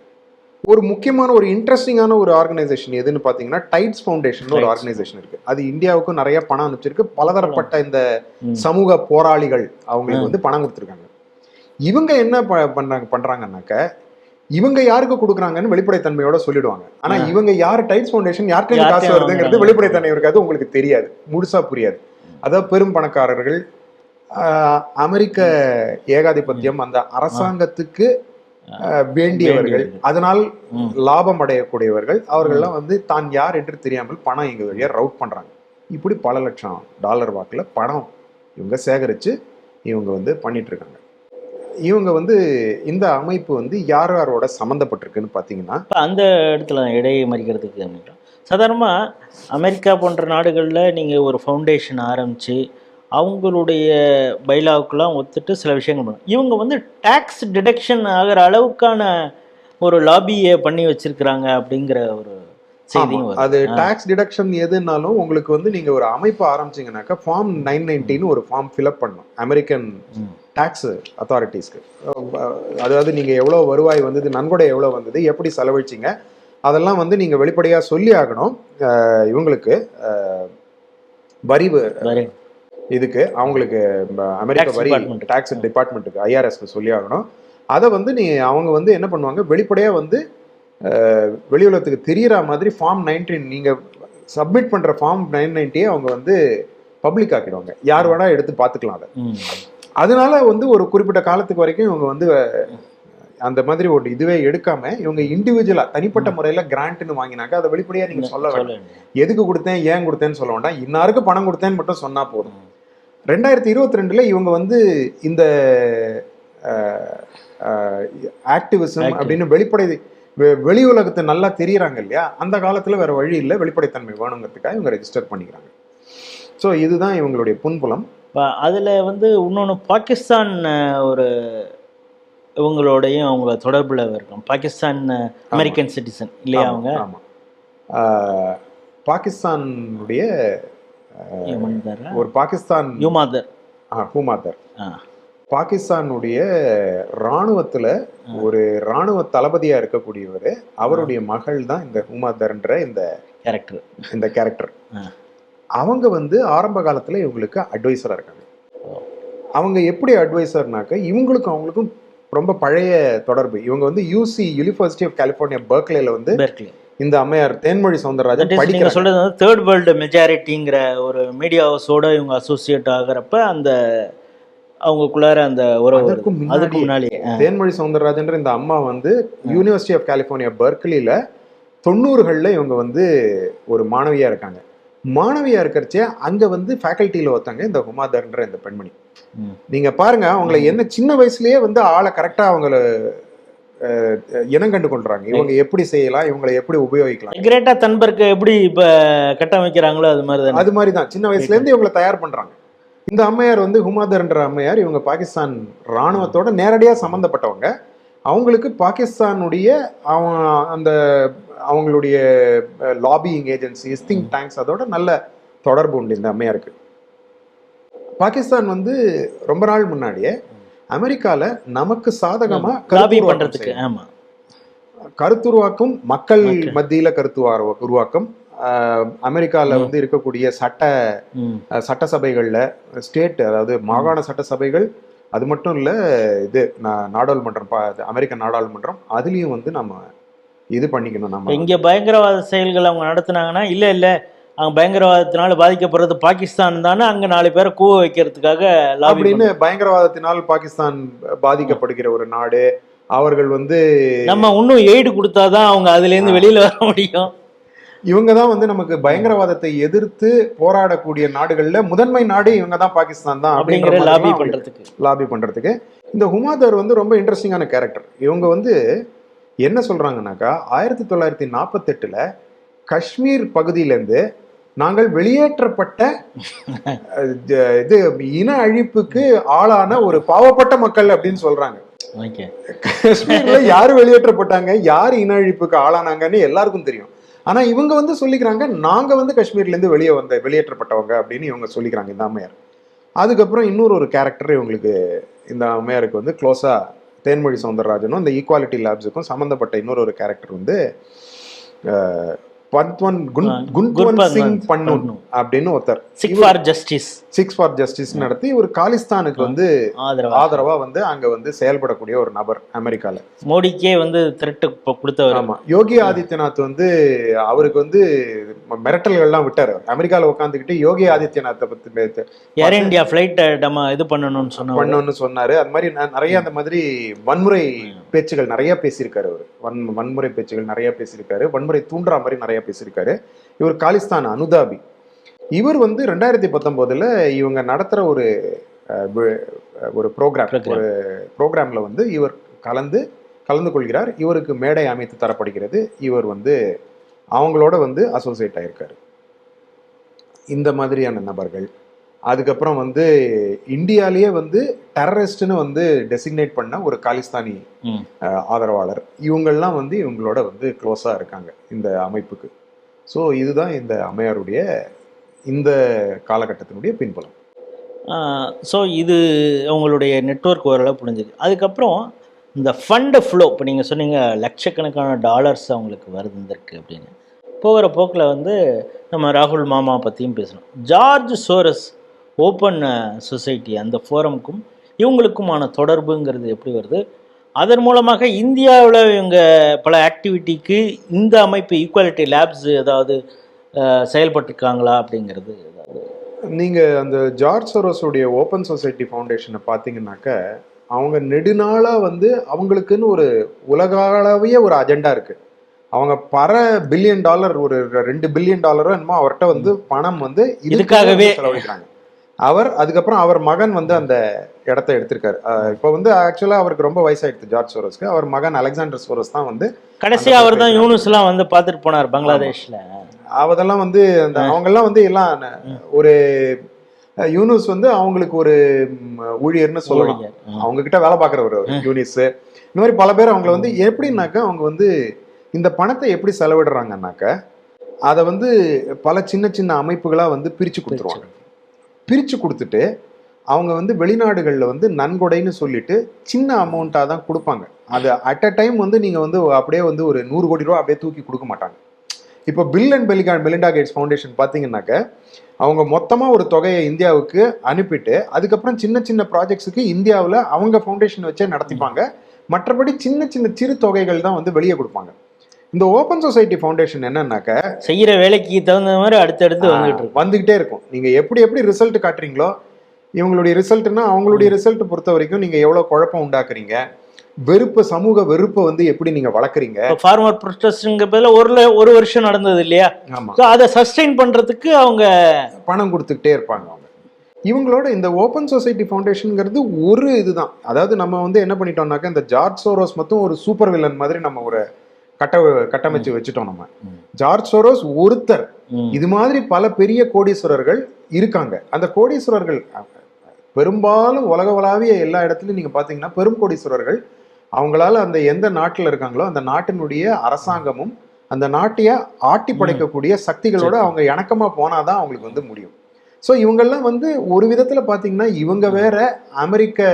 ஒரு முக்கியமான ஒரு இன்ட்ரெஸ்டிங்கான ஒரு ஆர்கனைசேஷன் எதுன்னு பார்த்தீங்கன்னா டைட்ஸ் ஃபவுண்டேஷன் ஒரு ஆர்கனைசேஷன் இருக்கு. அது இந்தியாவுக்கும் நிறைய பணம் அனுப்பிச்சிருக்கு. பலதரப்பட்ட இந்த சமூக போராளிகள் அவங்களுக்கு வந்து பணம் கொடுத்துருக்காங்க. இவங்க என்ன பண்றாங்கன்னாக்க இவங்க யாருக்கு கொடுக்குறாங்கன்னு வெளிப்படைத்தன்மையோட சொல்லிடுவாங்க. ஆனா இவங்க யார் டைட்ஸ் ஃபவுண்டேஷன் யாருக்கு காசு வருதுங்கிறது வெளிப்படைத்தன்மை இருக்காது, உங்களுக்கு தெரியாது, முழுசா புரியாது. அதாவது பெரும் பணக்காரர்கள், அமெரிக்க ஏகாதிபத்தியம், அந்த அரசாங்கத்துக்கு வேண்டியவர்கள், அதனால் லாபம் அடையக்கூடியவர்கள், அவர்கள்லாம் வந்து தான் யார் என்று தெரியாமல் பணம் எங்க வழியா ரவுட் பண்றாங்க. இப்படி பல லட்சம் டாலர் வாக்குல பணம் இவங்க சேகரிச்சு இவங்க வந்து பண்ணிட்டு இருக்காங்க. இவங்க வந்து இந்த அமைப்பு வந்து யார் யாரோட சம்மந்தப்பட்டிருக்குன்னு பார்த்தீங்கன்னா அந்த இடத்துல இடையை மறிக்கிறதுக்கு சாதாரணமாக அமெரிக்கா போன்ற நாடுகளில் நீங்கள் ஒரு ஃபவுண்டேஷன் ஆரம்பித்து அவங்களுடைய பைலாவுக்கெல்லாம் ஒத்துட்டு சில விஷயங்கள் பண்ணும். இவங்க வந்து டேக்ஸ் டிடக்ஷன் ஆகிற அளவுக்கான ஒரு லாபியை பண்ணி வச்சிருக்கிறாங்க அப்படிங்கிற ஒரு செய்தியும். அது டாக்ஸ் டிடக்ஷன் எதுனாலும் உங்களுக்கு வந்து நீங்க ஒரு அமைப்பு ஆரம்பிச்சீங்கன்னாக்கா ஃபார்ம் 990 ஒரு ஃபார்ம் ஃபில்அப் பண்ணணும் அமெரிக்கன் டாக்ஸ் அத்தாரிட்டிஸ்க்கு. அதாவது நீங்க எவ்வளோ வருவாய் வந்தது, நன்கொடை எவ்வளோ வந்தது, எப்படி செலவழிச்சிங்க, அதெல்லாம் வந்து நீங்க வெளிப்படையா சொல்லி ஆகணும். இவங்களுக்கு வரி இதுக்கு அவங்களுக்கு அமெரிக்க வரி டாக்ஸ் டிபார்ட்மெண்ட்டுக்கு ஐஆர்எஸ்க்கு சொல்லி ஆகணும். அதை வந்து அவங்க வந்து என்ன பண்ணுவாங்க, வெளிப்படையா வந்து வெளி உலகத்துக்கு தெரியற மாதிரி ஃபார்ம் 19 நீங்க சப்மிட் பண்ற ஃபார்ம் 990 அவங்க வந்து பப்ளிக் ஆக்கிடுவாங்க, யார் வேணா எடுத்து பார்த்துக்கலாம் அதை. அதனால வந்து ஒரு குறிப்பிட்ட காலத்துக்கு வரைக்கும் இவங்க வந்து அந்த மாதிரி ஒரு இதுவே எடுக்காம இவங்க இண்டிவிஜுவலா தனிப்பட்ட முறையில கிராண்ட்னு வாங்கினாக்க அதை வெளிப்படையா நீங்க சொல்ல வேண்டாம், எதுக்கு கொடுத்தேன் ஏன் கொடுத்தேன்னு சொல்ல வேண்டாம், இன்னாருக்கு பணம் கொடுத்தேன்னு மட்டும் சொன்னா போதும். 2022 இவங்க வந்து இந்த ஆக்டிவிசம் அப்படின்னு வெளி உலகத்தை நல்லா தெரியறாங்க இல்லையா, அந்த காலத்துல வேற வழி இல்லை, வெளிப்படைத்தன்மை வேணுங்கிறதுக்காக இவங்க ரெஜிஸ்டர் பண்ணிக்கிறாங்க. ஸோ இதுதான் இவங்களுடைய புன்புலம். அதில் வந்து இன்னொன்று பாகிஸ்தான் ஒரு இவங்களோடையும் அவங்க தொடர்பில் இருக்கும். பாகிஸ்தான் அமெரிக்கன் சிட்டிசன் இல்லையா அவங்க? ஆமாம், பாகிஸ்தானுடைய ஒரு பாகிஸ்தான் ஹூமாதர் பாகிஸ்தானுடைய இராணுவத்துல ஒரு இராணுவ தளபதியா இருக்கக்கூடியவர், அவருடைய மகள் தான் இந்த ஹூமாதர்ன்ற இந்த கேரக்டர். அவங்க வந்து ஆரம்ப காலத்துல இவங்களுக்கு அட்வைசரா இருக்காங்க. அவங்க எப்படி அட்வைசர்னாக்க இவங்களுக்கும் அவங்களுக்கும் ரொம்ப பழைய தொடர்பு. இவங்க வந்து யூசி யூனிவர்சிட்டி ஆஃப் கலிஃபோர்னியா பெர்க்லேல வந்து பெர்க்லி. இந்த அம்மையார் தேன்மொழி சௌந்தரராஜன் நீங்க படிக்கிறாங்க. சொல்றது வந்து தேர்ட் வேர்ல்டு மெஜாரிட்டிங்கிற ஒரு மீடியா ஹவுஸோட இவங்க அசோசியேட் ஆகிறப்ப அந்த அவங்களுக்குள்ளார அந்த உறவு அதற்கு வருது. அதுக்கு முன்னாடி முன்னாடி தேன்மொழி சௌந்தரராஜன்ற இந்த அம்மா வந்து யூனிவர்சிட்டி ஆஃப் கலிஃபோர்னியா பெர்க்லில 90களில் இவங்க வந்து ஒரு மாணவியா இருக்காங்க. மாணவியா இருக்கிறச்சே அங்க வந்து ஃபேக்கல்ட்டியில ஒருத்தங்க இந்த ஹுமாதர்ன்ற இந்த பெண்மணி. நீங்க பாருங்க, அவங்கள என்ன சின்ன வயசுலயே வந்து ஆளை கரெக்டா அவங்கள இனம் கண்டு கொள்றாங்க. இவங்க எப்படி செய்யலாம், இவங்களை எப்படி உபயோகிக்கலாம். கிரேட்டா தன்பர்க் எப்படி இப்ப கட்டமைக்கிறாங்களோ அது மாதிரி தான். அது மாதிரி தான் சின்ன வயசுல இருந்து இவங்களை தயார் பண்றாங்க. இந்த அம்மையார் வந்து ஹுமாதர்ன்ற அம்மையார் இவங்க பாகிஸ்தான் ராணுவத்தோட நேரடியா சம்பந்தப்பட்டவங்க. அவங்களுக்கு பாகிஸ்தானுடைய அந்த அவங்களுடைய லாபியிங் ஏஜென்சிஸ், திங்க் டேங்க்ஸ் அதோட நல்ல தொடர்பு உண்டு இந்த அம்மையாருக்கு. பாகிஸ்தான் வந்து ரொம்ப நாள் முன்னாடியே அமெரிக்கால நமக்கு சாதகமா பண்றதுக்கு கருத்துருவாக்கும், மக்கள் மத்தியில உருவாக்கம், அமெரிக்கால வந்து இருக்கக்கூடிய சட்டசபைகள்ல ஸ்டேட், அதாவது மாகாண சட்டசபைகள், அது மட்டும் இல்ல இது நாடாளுமன்றம், அமெரிக்க நாடாளுமன்றம், அதுலயும் வந்து நம்ம இது பண்ணிக்கணும். நம்ம இங்க பயங்கரவாத செயல்கள் அவங்க நடத்தினாங்கன்னா இல்ல அவங்க பயங்கரவாதத்தினால பாதிக்கப்படுறது பாகிஸ்தான் தானே, அங்க 4 பேரை கூவ வைக்கிறதுக்காக அப்படின்னு பயங்கரவாதத்தினால் பாகிஸ்தான் பாதிக்கப்படுகிற ஒரு நாடு. அவர்கள் வந்து நம்ம இன்னும் எய்டு கொடுத்தாதான் அவங்க அதுல இருந்து வெளியில வர முடியும். இவங்க தான் வந்து நமக்கு பயங்கரவாதத்தை எதிர்த்து போராடக்கூடிய நாடுகள்ல முதன்மை நாடு இவங்க தான், பாகிஸ்தான் தான் அப்படிங்கிற லாபி பண்றதுக்கு. இந்த ஹுமாதர் வந்து ரொம்ப இன்ட்ரெஸ்டிங்கான கேரக்டர். இவங்க வந்து என்ன சொல்றாங்கன்னாக்கா 1948 காஷ்மீர் பகுதியிலேருந்து நாங்கள் வெளியேற்றப்பட்ட இது இன அழிப்புக்கு ஆளான ஒரு பாவப்பட்ட மக்கள் அப்படின்னு சொல்றாங்க. காஷ்மீர்ல யாரு வெளியேற்றப்பட்டாங்க, யாரு இன அழிப்புக்கு ஆளானாங்கன்னு எல்லாருக்கும் தெரியும். ஆனா இவங்க வந்து சொல்லிக்கிறாங்க நாங்க வந்து காஷ்மீர்ல இருந்து வெளியேற்றப்பட்டவங்க அப்படின்னு இவங்க சொல்லிக்கிறாங்க இந்த அம்மையார். அதுக்கப்புறம் இன்னொரு கேரக்டர் இவங்களுக்கு, இந்த அம்மையாருக்கு வந்து க்ளோஸா தேன்மொழி சௌந்தரராஜனும் இந்த ஈக்குவாலிட்டி லேப்ஸுக்கும் சம்பந்தப்பட்ட இன்னொரு கேரக்டர் வந்து குண்ட்வந்த் சிங் பன்னூன் அப்படின்னு ஒருத்தர், சிக்ஸ் ஃபார் ஜஸ்டிஸ் நடத்தி ஒரு காலிஸ்தானுக்கு வந்து ஆதரவா வந்து அங்க வந்து செயல்படக்கூடிய ஒரு நபர் அமெரிக்கால. மோடிக்கே வந்து த்ரெட் கொடுத்தவர். ஆமா, யோகி ஆதித்யநாத் வந்து அவருக்கு வந்து மிரட்டல்கள்லாம் விட்டாரு. அமெரிக்கால உட்காந்துக்கிட்டு யோகி ஆதித்யநாத்தை பத்தி ஏர் இந்தியா ஃபிளைட் இது பண்ணணும்னு சொன்னாரு. அது மாதிரி நிறைய அந்த மாதிரி வன்முறை பேச்சுகள் நிறைய பேசியிருக்காரு. அவர் வன்முறை பேச்சுகள் நிறைய பேசியிருக்காரு, வன்முறை தூண்டுற மாதிரி நிறைய பேசியிருக்காரு. இவர் காலிஸ்தான் அனுதாபி. இவர் வந்து 2019 இவங்க நடத்துற ஒரு ப்ரோக்ராம்ல வந்து இவர் கலந்து கொள்கிறார். இவருக்கு மேடை அமைத்து தரப்படுகிறது. இவர் வந்து அவங்களோட வந்து அசோசியேட் ஆயிருக்காரு. இந்த மாதிரியான நபர்கள் அதுக்கப்புறம் வந்து இந்தியாலேயே வந்து டெரரிஸ்ட்னு வந்து டெசிக்னேட் பண்ண ஒரு காலிஸ்தானி ஆதரவாளர், இவங்கள்லாம் வந்து இவங்களோட வந்து க்ளோஸாக இருக்காங்க இந்த அமைப்புக்கு. ஸோ இதுதான் இந்த அம்மையாருடைய இந்த காலகட்டத்தினுடைய பின்புலம். ஸோ இது அவங்களுடைய நெட்வொர்க் ஓரளவு புரிஞ்சுது. அதுக்கப்புறம் இந்த ஃபண்டு ஃப்ளோ, இப்போ நீங்கள் சொன்னீங்க லட்சக்கணக்கான டாலர்ஸ் அவங்களுக்கு வருதுருக்கு அப்படின்னு. போகிற போக்கில் வந்து நம்ம ராகுல் மாமா பற்றியும் பேசணும். ஜார்ஜ் சோரஸ் ஓப்பன் சொசைட்டி அந்த ஃபோரமுக்கும் இவங்களுக்குமான தொடர்புங்கிறது எப்படி வருது? அதன் மூலமாக இந்தியாவில் இவங்க பல ஆக்டிவிட்டிக்கு இந்த அமைப்பு ஈக்குவாலிட்டி லேப்ஸ் ஏதாவது செயல்பட்டுருக்காங்களா அப்படிங்கிறது ஏதாவது? நீங்கள் அந்த ஜார்ஜ் சோரோஸுடைய ஓப்பன் சொசைட்டி ஃபவுண்டேஷனை பார்த்தீங்கன்னாக்க அவங்க நெடுநாளாக வந்து அவங்களுக்குன்னு ஒரு உலகளவிய ஒரு அஜெண்டா இருக்குது. அவங்க $1 பில்லியன் ஒரு $2 பில்லியன் என்னமோ அவர்கிட்ட வந்து பணம் வந்து இதுக்காகவே செலவழிக்கிறாங்க. அதுக்கப்புறம் அவர் மகன் வந்து அந்த இடத்த எடுத்திருக்காரு. இப்போ வந்து ஆக்சுவலாக அவருக்கு ரொம்ப வயசாயிடுது ஜார்ஜ் சோரோஸ்க்கு. அவர் மகன் அலெக்சாண்டர் சோரோஸ் தான் வந்து கடைசி அவர் தான் யூனுஸ்லாம் வந்து பார்த்துட்டு போனார் பங்களாதேஷ்ல. அதெல்லாம் வந்து அந்த அவங்கெல்லாம் வந்து எல்லாம் ஒரு யூனுஸ் வந்து அவங்களுக்கு ஒரு ஊழியர்னு சொல்லலாம். அவங்க கிட்ட வேலை பார்க்குற ஒரு யூனிஸ். இந்த மாதிரி பல பேர் அவங்களை வந்து எப்படின்னாக்கா அவங்க வந்து இந்த பணத்தை எப்படி செலவிடுறாங்கன்னாக்க அதை வந்து பல சின்ன சின்ன அமைப்புகளாக வந்து பிரித்து கொடுத்துருவாங்க. பிரித்து கொடுத்துட்டு அவங்க வந்து வெளிநாடுகளில் வந்து நன்கொடைன்னு சொல்லிட்டு சின்ன அமௌண்ட்டாக தான் கொடுப்பாங்க. அது அட் அ டைம் வந்து நீங்கள் வந்து அப்படியே வந்து ஒரு 100 கோடி ரூபா அப்படியே தூக்கி கொடுக்க மாட்டாங்க. இப்போ Bill and Melinda Gates foundation பார்த்தீங்கன்னாக்க அவங்க மொத்தமாக ஒரு தொகையை இந்தியாவுக்கு அனுப்பிட்டு அதுக்கப்புறம் சின்ன சின்ன ப்ராஜெக்ட்ஸுக்கு இந்தியாவில் அவங்க ஃபவுண்டேஷன் வச்சே நடத்திப்பாங்க. மற்றபடி சின்ன சின்ன சிறு தொகைகள் தான் வந்து வெளியே கொடுப்பாங்க. இந்த ஓப்பன் சொசைட்டி ஃபவுண்டேஷன் என்னன்னாக்க செய்யற வேலைக்கு தகுந்த மாதிரி அடுத்தடுத்து வந்துகிட்டே இருக்கும். நீங்க எப்படி ரிசல்ட் காட்டுறீங்களோ, இவங்களுடைய ரிசல்ட்னா அவங்களுடைய ரிசல்ட் பொறுத்த வரைக்கும் நீங்க எவ்வளவு குழப்பம் உண்டாக்குறீங்க, வெறுப்பு, சமூக வெறுப்பை வந்து எப்படி நீங்க வளர்க்குறீங்க. ஃபார்மர் ப்ரொடெஸ்ட்ங்க பதிலா ஒரு வருஷம் நடந்தது இல்லையா, ஆமா, அதை சஸ்டெயின் பண்றதுக்கு அவங்க பணம் கொடுத்துக்கிட்டே இருப்பாங்க. அவங்க இவங்களோட இந்த ஓப்பன் சொசைட்டி ஃபவுண்டேஷனுங்கிறது ஒரு இதுதான். அதாவது நம்ம வந்து என்ன பண்ணிட்டோம்னாக்க இந்த ஜார்ஜ் சோரோஸ் மட்டும் ஒரு சூப்பர் வில்லன் மாதிரி நம்ம ஒரு கட்டமைச்சு வச்சுட்டோம். நம்ம ஜார்ஜ் சோரோஸ் ஒருத்தர், இது மாதிரி பல பெரிய கோடீஸ்வரர்கள் இருக்காங்க. அந்த கோடீஸ்வரர்கள் பெரும்பாலும் உலகளாவிய எல்லா இடத்துலையும் நீங்க பாத்தீங்கன்னா பெரும் கோடீஸ்வரர்கள் அவங்களால அந்த எந்த நாட்டில் இருக்காங்களோ அந்த நாட்டினுடைய அரசாங்கமும் அந்த நாட்டைய ஆட்டி படைக்கக்கூடிய சக்திகளோட அவங்க இணக்கமா போனாதான் அவங்களுக்கு வந்து முடியும். ஸோ இவங்கெல்லாம் வந்து ஒரு விதத்துல பாத்தீங்கன்னா இவங்க வேற அமெரிக்க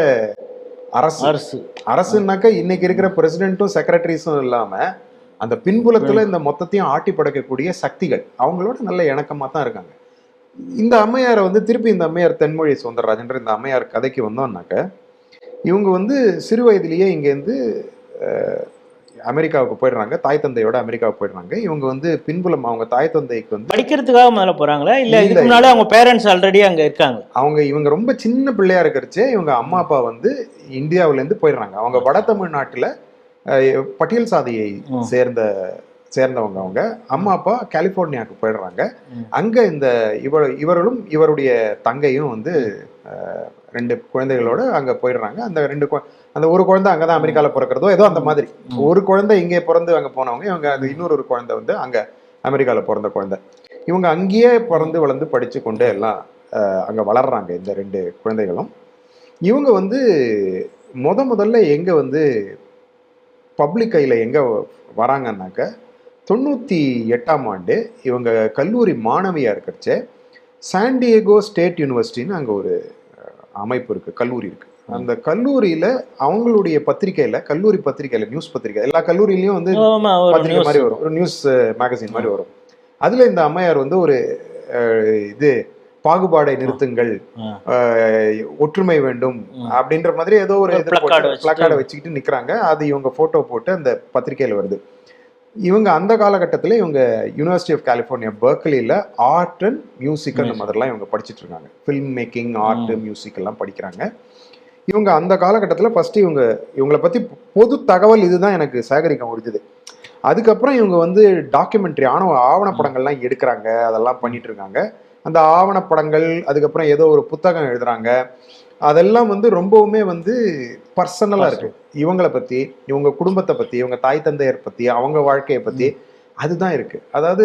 அரசுனாக்க இன்னைக்கு இருக்கிற பிரசிடென்ட்டும் செக்ரட்டரிஸும் இல்லாம அந்த பின்புலத்துல இந்த மொத்தத்தையும் ஆட்டி படைக்கக்கூடிய சக்திகள் அவங்களோட நல்ல இணக்கமா தான் இருக்காங்க. இந்த அம்மையாரை வந்து திருப்பி இந்த அம்மையார் தென்மொழி சௌந்தரராஜன்ற இந்த அம்மையார் கதைக்கு வந்தோம்னாக்க இவங்க வந்து சிறு வயதிலேயே இங்கேருந்து அமெரிக்காவுக்கு போயிடுறாங்க. தாய் தந்தையோட அமெரிக்காவுக்கு போயிடுறாங்க. இவங்க வந்து பின்புலம் அவங்க தாய் தந்தைக்கு வந்து படிக்கிறதுக்காக முதல்ல போறாங்களா இல்ல இதுக்கு முன்னால அவங்க பேரண்ட்ஸ் ஆல்ரெடி அங்க இருக்காங்க? இவங்க ரொம்ப சின்ன பிள்ளையா இருக்கிறச்சே இவங்க அம்மா அப்பா வந்து இந்தியாவில இருந்து போயிடுறாங்க. அவங்க வட தமிழ்நாட்டுல பட்டியல் சாதியை சேர்ந்தவங்க. அவங்க அம்மா அப்பா கலிபோர்னியாவுக்கு போயிடுறாங்க. அங்க இந்த இவர்களும் இவருடைய தங்கையும் வந்து 2 குழந்தைகளோட அங்க போயிடுறாங்க. அந்த ஒரு குழந்தை அங்கதான் அமெரிக்கால பிறக்கிறதோ ஏதோ அந்த மாதிரி. ஒரு குழந்தை இங்கே பிறந்து அங்க போனவங்க, இவங்க அந்த இன்னொரு குழந்தை வந்து அங்க அமெரிக்கால பிறந்த குழந்தை. இவங்க அங்கேயே பிறந்து வளர்ந்து படிச்சு கொண்டு எல்லாம் அங்க வளர்றாங்க இந்த 2 குழந்தைகளும். இவங்க வந்து முதல்ல எங்க வந்து பப்ளிக் கையில எங்க வராங்கன்னாக்க 98ஆம் ஆண்டு இவங்க கல்லூரி மாணவியா இருக்கிறச்ச சான்டியேகோ ஸ்டேட் யூனிவர்சிட்டின்னு அங்க ஒரு அமைப்பு இருக்கு, கல்லூரி இருக்கு. அந்த கல்லூரியில அவங்களுடைய பத்திரிகையில, கல்லூரி பத்திரிகையில, நியூஸ் பத்திரிகை, எல்லா கல்லூரியிலயும் வந்து பத்திரிகை மாதிரி வரும், ஒரு நியூஸ் மேகசின் மாதிரி வரும். அதுல இந்த அம்மையார் வந்து ஒரு இது பாகுபாடை நிறுத்துங்கள், ஒற்றுமை வேண்டும் அப்படின்ற மாதிரி ஏதோ ஒரு பிளக்கார்டை வச்சுக்கிட்டு நிக்கிறாங்க. அது இவங்க போட்டோ போட்டு அந்த பத்திரிகையில வருது. இவங்க அந்த காலகட்டத்தில் இவங்க யூனிவர்சிட்டி ஆஃப் கலிஃபோர்னியா பெர்க்லியில் ஆர்ட் அண்ட் மியூசிக் அந்த மாதிரிலாம் இவங்க படிச்சுட்டு இருக்காங்க. ஃபில்ம் மேக்கிங், ஆர்ட், மியூசிக் எல்லாம் படிக்கிறாங்க. இவங்க அந்த காலகட்டத்தில் ஃபர்ஸ்ட் இவங்களை பற்றி பொது தகவல் இதுதான் எனக்கு சேகரிக்க முடிஞ்சது. அதுக்கப்புறம் இவங்க வந்து டாக்குமெண்ட்ரி ஆவணப்படங்கள்லாம் எடுக்கிறாங்க, அதெல்லாம் பண்ணிட்டு இருக்காங்க. அந்த ஆவணப்படங்கள் அதுக்கப்புறம் ஏதோ ஒரு புத்தகம் எழுதுறாங்க. அதெல்லாம் வந்து ரொம்பவுமே வந்து பர்சனலா இருக்கு. இவங்களை பத்தி, இவங்க குடும்பத்தை பத்தி, இவங்க தாய் தந்தையர் பத்தி, அவங்க வாழ்க்கையை பத்தி அதுதான் இருக்கு. அதாவது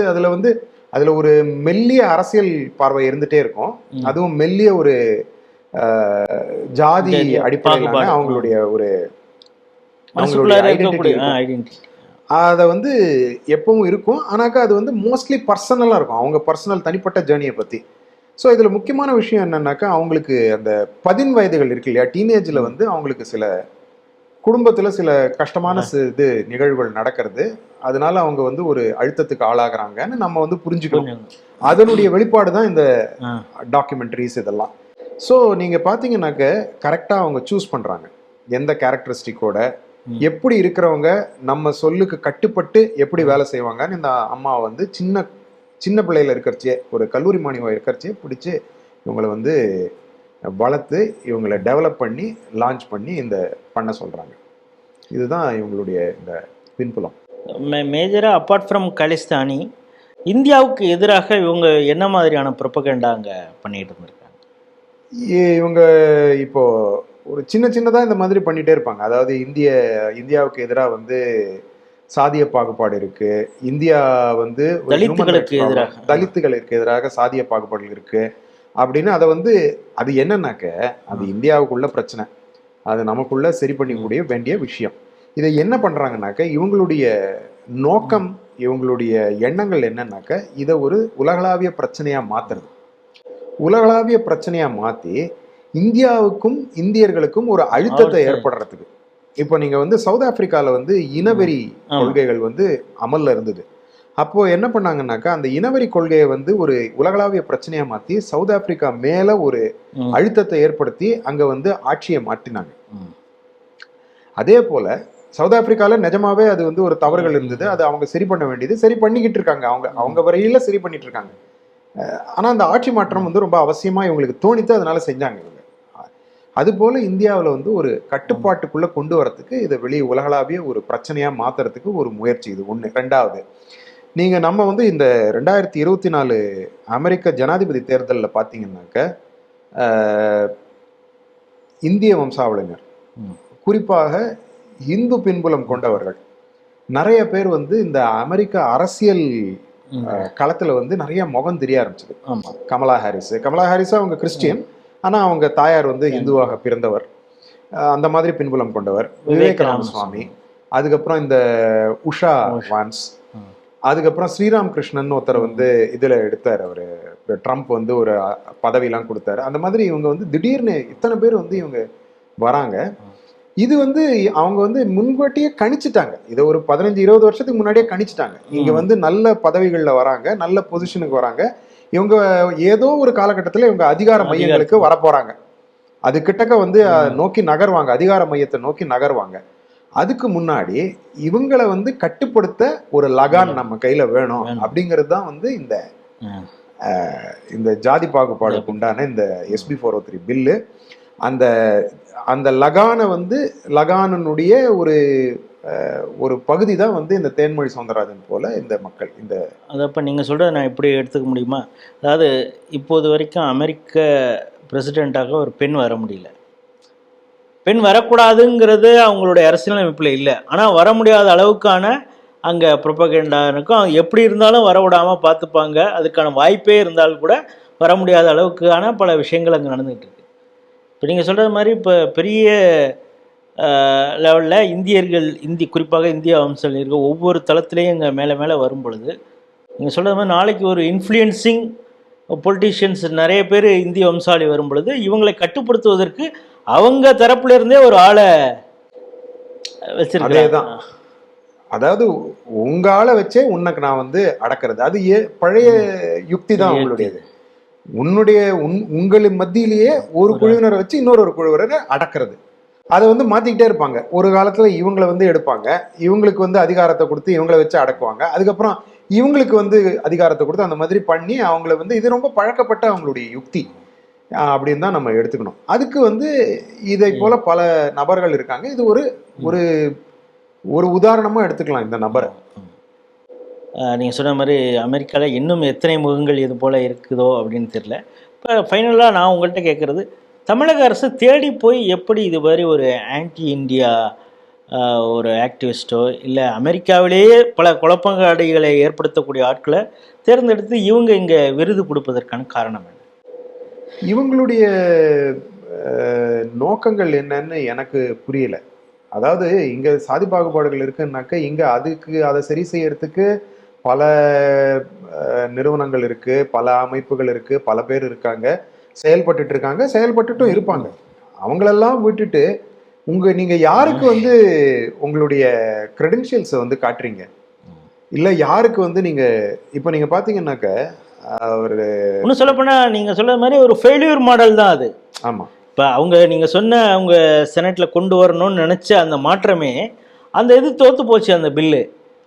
அதுல ஒரு மெல்லிய அரசியல் பார்வை இருந்துட்டே இருக்கும். அதுவும் மெல்லிய ஒரு ஜாதி அடிப்படையிலான அவங்களுடைய ஒரு ஐடென்டிட்டி அதை வந்து எப்பவும் இருக்கும். ஆனாக்கா அது வந்து மோஸ்ட்லி பர்சனலா இருக்கும், அவங்க பர்சனல் தனிப்பட்ட ஜேர்னியை பத்தி. ஸோ இதில் முக்கியமான விஷயம் என்னன்னாக்கா அவங்களுக்கு அந்த 10 வயதுகள் இருக்கு இல்லையா, டீனேஜில் வந்து அவங்களுக்கு சில குடும்பத்தில் சில கஷ்டமான நிகழ்வுகள் நடக்கிறது. அதனால அவங்க வந்து ஒரு அழுத்தத்துக்கு ஆளாகிறாங்கன்னு நம்ம வந்து புரிஞ்சுக்கணும். அதனுடைய வெளிப்பாடு தான் இந்த டாக்குமெண்ட்ரிஸ் இதெல்லாம். ஸோ நீங்கள் பார்த்தீங்கன்னாக்க கரெக்டாக அவங்க சூஸ் பண்ணுறாங்க எந்த கேரக்டரிஸ்டிக்கோட எப்படி இருக்கிறவங்க நம்ம சொல்லுக்கு கட்டுப்பட்டு எப்படி வேலை செய்வாங்கன்னு. இந்த அம்மா வந்து சின்ன பிள்ளையில இருக்கிறச்சே, ஒரு கல்லூரி மாணவியா இருக்கிறச்சே பிடிச்சி இவங்களை வந்து வளர்த்து இவங்களை டெவலப் பண்ணி லான்ச் பண்ணி இந்த பண்ண சொல்கிறாங்க. இதுதான் இவங்களுடைய இந்த பின்புலம். மேஜராக அப்பார்ட் ஃப்ரம் காலிஸ்தானி, இந்தியாவுக்கு எதிராக இவங்க என்ன மாதிரியான ப்ரொபகண்டா அங்கே பண்ணிட்டு இருந்திருக்காங்க? இவங்க இப்போ ஒரு சின்னதாக இந்த மாதிரி பண்ணிகிட்டே இருப்பாங்க. அதாவது இந்தியாவுக்கு எதிராக வந்து சாதிய பாகுபாடு இருக்கு, இந்தியா வந்து தலித்துகளுக்கு எதிராக சாதிய பாகுபாடுகள் இருக்கு அப்படின்னு அதை வந்து அது என்னன்னாக்க அது இந்தியாவுக்குள்ள பிரச்சனை, அது நமக்குள்ள சரி பண்ணிக்கூடிய வேண்டிய விஷயம். இதை என்ன பண்றாங்கன்னாக்க இவங்களுடைய நோக்கம், இவங்களுடைய எண்ணங்கள் என்னன்னாக்க இதை ஒரு உலகளாவிய பிரச்சனையா மாத்துறது. உலகளாவிய பிரச்சனையா மாத்தி இந்தியாவுக்கும் இந்தியர்களுக்கும் ஒரு அழுத்தத்தை ஏற்படுறதுக்கு. இப்போ நீங்க வந்து சவுத் ஆப்பிரிக்கால வந்து இனவெறி கொள்கைகள் வந்து அமல்ல இருந்தது. அப்போ என்ன பண்ணாங்கன்னாக்கா அந்த இனவரி கொள்கையை வந்து ஒரு உலகளாவிய பிரச்சனையா மாத்தி சவுத் ஆப்பிரிக்கா மேல ஒரு அழுத்தத்தை ஏற்படுத்தி அங்க வந்து ஆட்சியை மாற்றினாங்க. அதே போல சவுத் ஆப்பிரிக்கால நிஜமாவே அது வந்து ஒரு தவறுகள் இருந்தது, அது அவங்க சரி பண்ண வேண்டியது சரி பண்ணிக்கிட்டு இருக்காங்க, அவங்க வரையில சரி பண்ணிட்டு இருக்காங்க. ஆனா அந்த ஆட்சி மாற்றம் வந்து ரொம்ப அவசியமா இவங்களுக்கு தோணித்து, அதனால செஞ்சாங்க இவங்க. அது போல இந்தியாவில் வந்து ஒரு கட்டுப்பாட்டுக்குள்ள கொண்டு வரதுக்கு இதை வெளியே உலகளாவிய ஒரு பிரச்சனையா மாத்துறதுக்கு ஒரு முயற்சி இது ஒண்ணு. ரெண்டாவது, நீங்க நம்ம வந்து இந்த 2024 அமெரிக்க ஜனாதிபதி தேர்தலில் பார்த்தீங்கன்னாக்க இந்திய வம்சாவளியினர், குறிப்பாக இந்து பின்புலம் கொண்டவர்கள் நிறைய பேர் வந்து இந்த அமெரிக்க அரசியல் களத்துல வந்து நிறைய முகம் தெரிய ஆரம்பிச்சது. கமலா ஹாரிஸ் அவங்க கிறிஸ்டியன், ஆனா அவங்க தாயார் வந்து இந்துவாக பிறந்தவர், அந்த மாதிரி பின்புலம் கொண்டவர். விவேக் ராமசுவாமி, அதுக்கப்புறம் இந்த உஷா வான்ஸ், அதுக்கப்புறம் ஸ்ரீராம் கிருஷ்ணன் ஒருத்தர் வந்து இதுல எடுத்தார், அவரு ட்ரம்ப் வந்து ஒரு பதவியெல்லாம் கொடுத்தாரு. அந்த மாதிரி இவங்க வந்து திடீர்னு இத்தனை பேர் வந்து இவங்க வராங்க. இது வந்து அவங்க வந்து முன்கூட்டியே கணிச்சுட்டாங்க, இதை ஒரு 15-20 வருஷத்துக்கு முன்னாடியே கணிச்சுட்டாங்க. இங்க வந்து நல்ல பதவிகள்ல வராங்க, நல்ல பொசிஷனுக்கு வராங்க, இவங்க ஏதோ ஒரு காலகட்டத்தில் இவங்க அதிகார மையங்களுக்கு வரப்போறாங்க, அது கிட்டக்க வந்து நோக்கி நகர்வாங்க, அதிகார மையத்தை நோக்கி நகர்வாங்க. அதுக்கு முன்னாடி இவங்களை வந்து கட்டுப்படுத்த ஒரு லகான் நம்ம கையில வேணும் அப்படிங்கிறது தான் வந்து இந்த ஜாதி பாகுபாடுக்கு உண்டான இந்த SB 403 பில்லு. அந்த அந்த லகானை வந்து லகானனுடைய ஒரு பகுதி தான் வந்து இந்த தேன்மொழி சௌந்தரராஜன் போல இந்த மக்கள். இந்த அதப்போ நீங்கள் சொல்கிறத நான் இப்படி எடுத்துக்க முடியுமா? அதாவது இப்போது வரைக்கும் அமெரிக்க பிரசிடெண்ட்டாக ஒரு பெண் வர முடியல, பெண் வரக்கூடாதுங்கிறது அவங்களுடைய அரசியலமைப்பில் இல்லை, ஆனால் வர முடியாத அளவுக்கான அங்கே ப்ரொபகேண்டானுக்கும் எப்படி இருந்தாலும் வர விடாமல் பார்த்துப்பாங்க, அதுக்கான வாய்ப்பே இருந்தாலும் கூட வர முடியாத அளவுக்கான பல விஷயங்கள் அங்கே நடந்துகிட்டு இருக்கு. இப்போ நீங்கள் சொல்கிறது மாதிரி இப்போ பெரிய லெவலில் இந்தியர்கள், குறிப்பாக இந்தியா வம்சாவளியர்கள் ஒவ்வொரு தளத்துலேயும் இங்கே மேலே மேலே வரும் பொழுது, நீங்கள் சொல்கிற மாதிரி நாளைக்கு ஒரு இன்ஃப்ளூயன்சிங் பொலிட்டீஷியன்ஸ் நிறைய பேர் இந்திய வம்சாவளி வரும் பொழுது இவங்களை கட்டுப்படுத்துவதற்கு அவங்க தரப்புல இருந்தே ஒரு ஆளை வச்சிருக்கேன். அதாவது உங்க ஆளை வச்சே உனக்கு நான் வந்து அடக்கிறது, அது பழைய யுக்தி தான் உங்களுடையது. உங்களின் மத்தியிலேயே ஒரு குழுவினரை வச்சு இன்னொரு குழுவினரை அடக்கிறது, அதை வந்து மாத்திக்கிட்டே இருப்பாங்க. ஒரு காலத்துல இவங்களை வந்து எடுப்பாங்க, இவங்களுக்கு வந்து அதிகாரத்தை கொடுத்து இவங்களை வச்சு அடக்குவாங்க, அதுக்கப்புறம் இவங்களுக்கு வந்து அதிகாரத்தை கொடுத்து அந்த மாதிரி பண்ணி அவங்கள வந்து, இது ரொம்ப பழக்கப்பட்ட அவங்களுடைய யுக்தி அப்படின்னு தான் நம்ம எடுத்துக்கணும். அதுக்கு வந்து இதை போல பல நபர்கள் இருக்காங்க. இது ஒரு உதாரணமா எடுத்துக்கலாம் இந்த நபரை. நீங்கள் சொன்ன மாதிரி அமெரிக்காவில் இன்னும் எத்தனை முகங்கள் இது போல் இருக்குதோ அப்படின்னு தெரியல. இப்போ ஃபைனலாக நான் உங்கள்கிட்ட கேட்குறது, தமிழக அரசு தேடி போய் எப்படி இது மாதிரி ஒரு ஆன்டி இந்தியா ஒரு ஆக்டிவிஸ்ட்டோ இல்லை அமெரிக்காவிலேயே பல குழப்பங்கடிகளை ஏற்படுத்தக்கூடிய ஆட்களை தேர்ந்தெடுத்து இவங்க இங்கே விருது கொடுப்பதற்கான காரணம் என்ன? இவங்களுடைய நோக்கங்கள் என்னன்னு எனக்கு புரியல. அதாவது இங்க சாதி பாகுபாடுகள் இருக்குன்னாக்க இங்க அதை சரி செய்யறதுக்கு பல நிறுவனங்கள் இருக்கு, பல அமைப்புகள் இருக்கு, பல பேர் இருக்காங்க, செயல்பட்டுட்டு இருக்காங்க, செயல்பட்டுட்டும் இருப்பாங்க. அவங்களெல்லாம் விட்டுட்டு நீங்க யாருக்கு வந்து உங்களுடைய கிரெடென்ஷியல்ஸை வந்து காட்டுறீங்க, இல்ல யாருக்கு வந்து நீங்க பாத்தீங்கன்னாக்க ஒன்றும் சொல்லப்போனா நீங்க சொல்ற மாதிரி ஒரு ஃபெயிலியர் மாடல் தான் அது. ஆமா, இப்போ நீங்க சொன்ன அவங்க செனட்ல கொண்டு வரணும்னு நினைச்ச அந்த மாற்றமே அந்த இது தோத்து போச்சு. அந்த பில்லு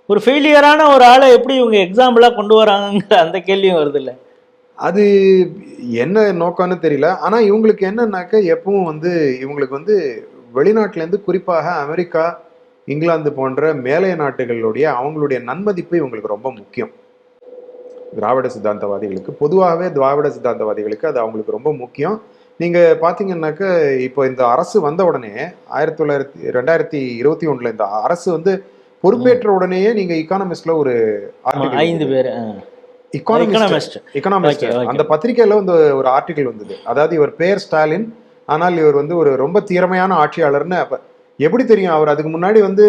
ஒரு ஃபெயிலியரான ஒரு ஆளை எப்படி இவங்க எக்ஸாம்பிளா கொண்டு வராங்கிற அந்த கேள்வியும் வருது இல்லை. அது என்ன நோக்கம்னு தெரியல. ஆனா இவங்களுக்கு என்னன்னாக்க எப்பவும் வந்து இவங்களுக்கு வந்து வெளிநாட்டுல இருந்து, குறிப்பாக அமெரிக்கா, இங்கிலாந்து போன்ற மேலைய நாட்டுகளுடைய அவங்களுடைய நன்மதிப்பு இவங்களுக்கு ரொம்ப முக்கியம். திராவிட சித்தாந்தவாதிகளுக்கு, பொதுவாகவே திராவிட சித்தாந்தவாதிகளுக்கு அது அவங்களுக்கு ரொம்ப முக்கியம். நீங்க பாத்தீங்கன்னாக்க இப்போ இந்த அரசு வந்த உடனே 2021 இந்த அரசு வந்து பொறுப்பேற்ற உடனேயே நீங்க எக்கானமிஸ்ட்ல ஒரு 5 பேர் எக்கனாமிஸ்ட் அந்த பத்திரிகையில வந்து ஒரு ஆர்டிகல் வந்தது. அதாவது இவர் பேர் ஸ்டாலின், ஆனால் இவர் வந்து ஒரு ரொம்ப திறமையான ஆட்சியாளர்னு. அப்ப எப்படி தெரியும்? அவர் அதுக்கு முன்னாடி வந்து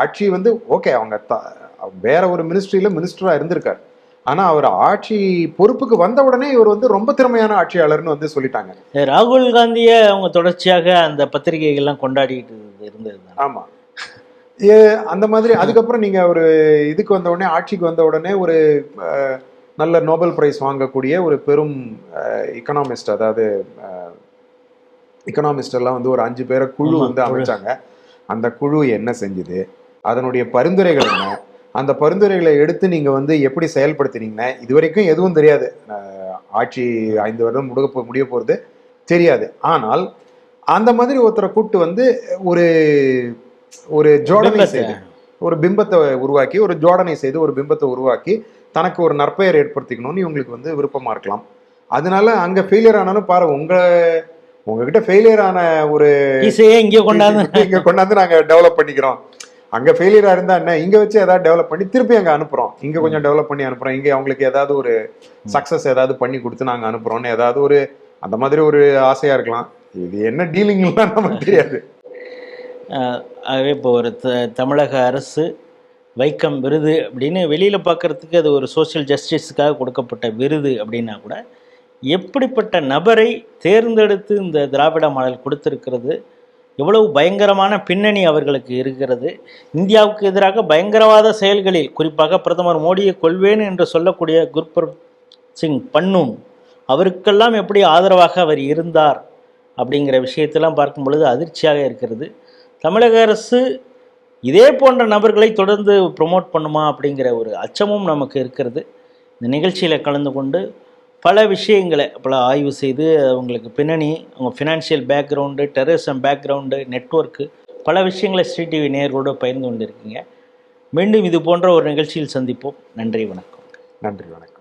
ஆட்சி வந்து ஓகே, அவங்க வேற ஒரு மினிஸ்டரா இருந்திருக்காரு, ஆனா அவர் ஆட்சி பொறுப்புக்கு வந்த உடனே இவர் வந்து ரொம்ப திறமையான ஆட்சியாளர்னு வந்து சொல்லிட்டாங்க. ராகுல் காந்தியை அவங்க தொடர்ச்சியாக அந்த பத்திரிகைகள்லாம் கொண்டாடிட்டு இருந்தது. ஆமா, அந்த மாதிரி அதுக்கப்புறம் நீங்க ஒரு இதுக்கு வந்த உடனே, ஆட்சிக்கு வந்த உடனே ஒரு நல்ல நோபல் பிரைஸ் வாங்கக்கூடிய ஒரு பெரும் எக்கனாமிஸ்ட், அதாவது எக்கனாமிஸ்ட் எல்லாம் வந்து ஒரு 5 பேரை குழு வந்து அமைச்சாங்க. அந்த குழு என்ன செஞ்சுது, அதனுடைய பரிந்துரைகள் என்ன, அந்த பரிந்துரைகளை எடுத்து நீங்க வந்து எப்படி செயல்படுத்தினீங்கன்னா, இது வரைக்கும் எதுவும் தெரியாது. ஆட்சி 5 வருடம் முடிய போறது தெரியாது. ஆனால் அந்த மாதிரி ஒருத்தரை கூப்பிட்டு வந்து ஒரு ஒரு ஜோடனை செய்து, ஒரு பிம்பத்தை உருவாக்கி, ஒரு ஜோடனை செய்து ஒரு பிம்பத்தை உருவாக்கி தனக்கு ஒரு நற்பெயர் ஏற்படுத்திக்கணும்னு இவங்களுக்கு வந்து விருப்பமா இருக்கலாம். அதனால அங்க ஃபெயிலியர் ஆனாலும் பாரு, உங்ககிட்ட ஃபெயிலியர் ஆன ஒரு இங்க கொண்டாந்து நாங்க டெவலப் பண்ணிக்கிறோம். அங்க ஃபெயிலியரா இருந்தா என்ன, இங்க வச்சு ஏதாவது டெவலப் பண்ணி திருப்பி அங்க அனுப்புறோம், இங்க கொஞ்சம் டெவலப் பண்ணி அனுப்புறோம், இங்க அவங்களுக்கு ஏதாவது ஒரு சக்சஸ் ஏதாவது பண்ணி கொடுத்து நாங்க அனுப்புறோம்னு ஏதாவது ஒரு அந்த மாதிரி ஒரு ஆசையா இருக்கலாம். இது என்ன டீலிங்லாம் நமக்கு தெரியாது. ஆகவே இப்போ ஒரு தமிழக அரசு வைக்கம் விருது அப்படின்னு வெளியில் பார்க்குறதுக்கு அது ஒரு சோஷியல் ஜஸ்டிஸுக்காக கொடுக்கப்பட்ட விருது அப்படின்னா கூட, எப்படிப்பட்ட நபரை தேர்ந்தெடுத்து இந்த திராவிட மாடல் கொடுத்துருக்கிறது, எவ்வளவு பயங்கரமான பின்னணி அவர்களுக்கு இருக்கிறது, இந்தியாவுக்கு எதிராக பயங்கரவாத செயல்களில் குறிப்பாக பிரதமர் மோடியை கொள்வேன் என்று சொல்லக்கூடிய குர்பிரத் சிங் பன்னூன் அவருக்கெல்லாம் எப்படி ஆதரவாக அவர் இருந்தார் அப்படிங்கிற விஷயத்தெல்லாம் பார்க்கும் பொழுது அதிர்ச்சியாக இருக்கிறது. தமிழக அரசு இதே போன்ற நபர்களை தொடர்ந்து ப்ரொமோட் பண்ணுமா அப்படிங்கிற ஒரு அச்சமும் நமக்கு இருக்கிறது. இந்த நிகழ்ச்சியில் கலந்து கொண்டு பல விஷயங்களை ஆய்வு செய்து அவங்களுக்கு பின்னணி, அவங்க financial background, terrorism background, network, பல விஷயங்களை ஸ்ரீ டிவி நேயர்களோடு பகிர்ந்து கொண்டிருக்கீங்க. மீண்டும் இது போன்ற ஒரு நிகழ்ச்சியில் சந்திப்போம். நன்றி, வணக்கம். நன்றி, வணக்கம்.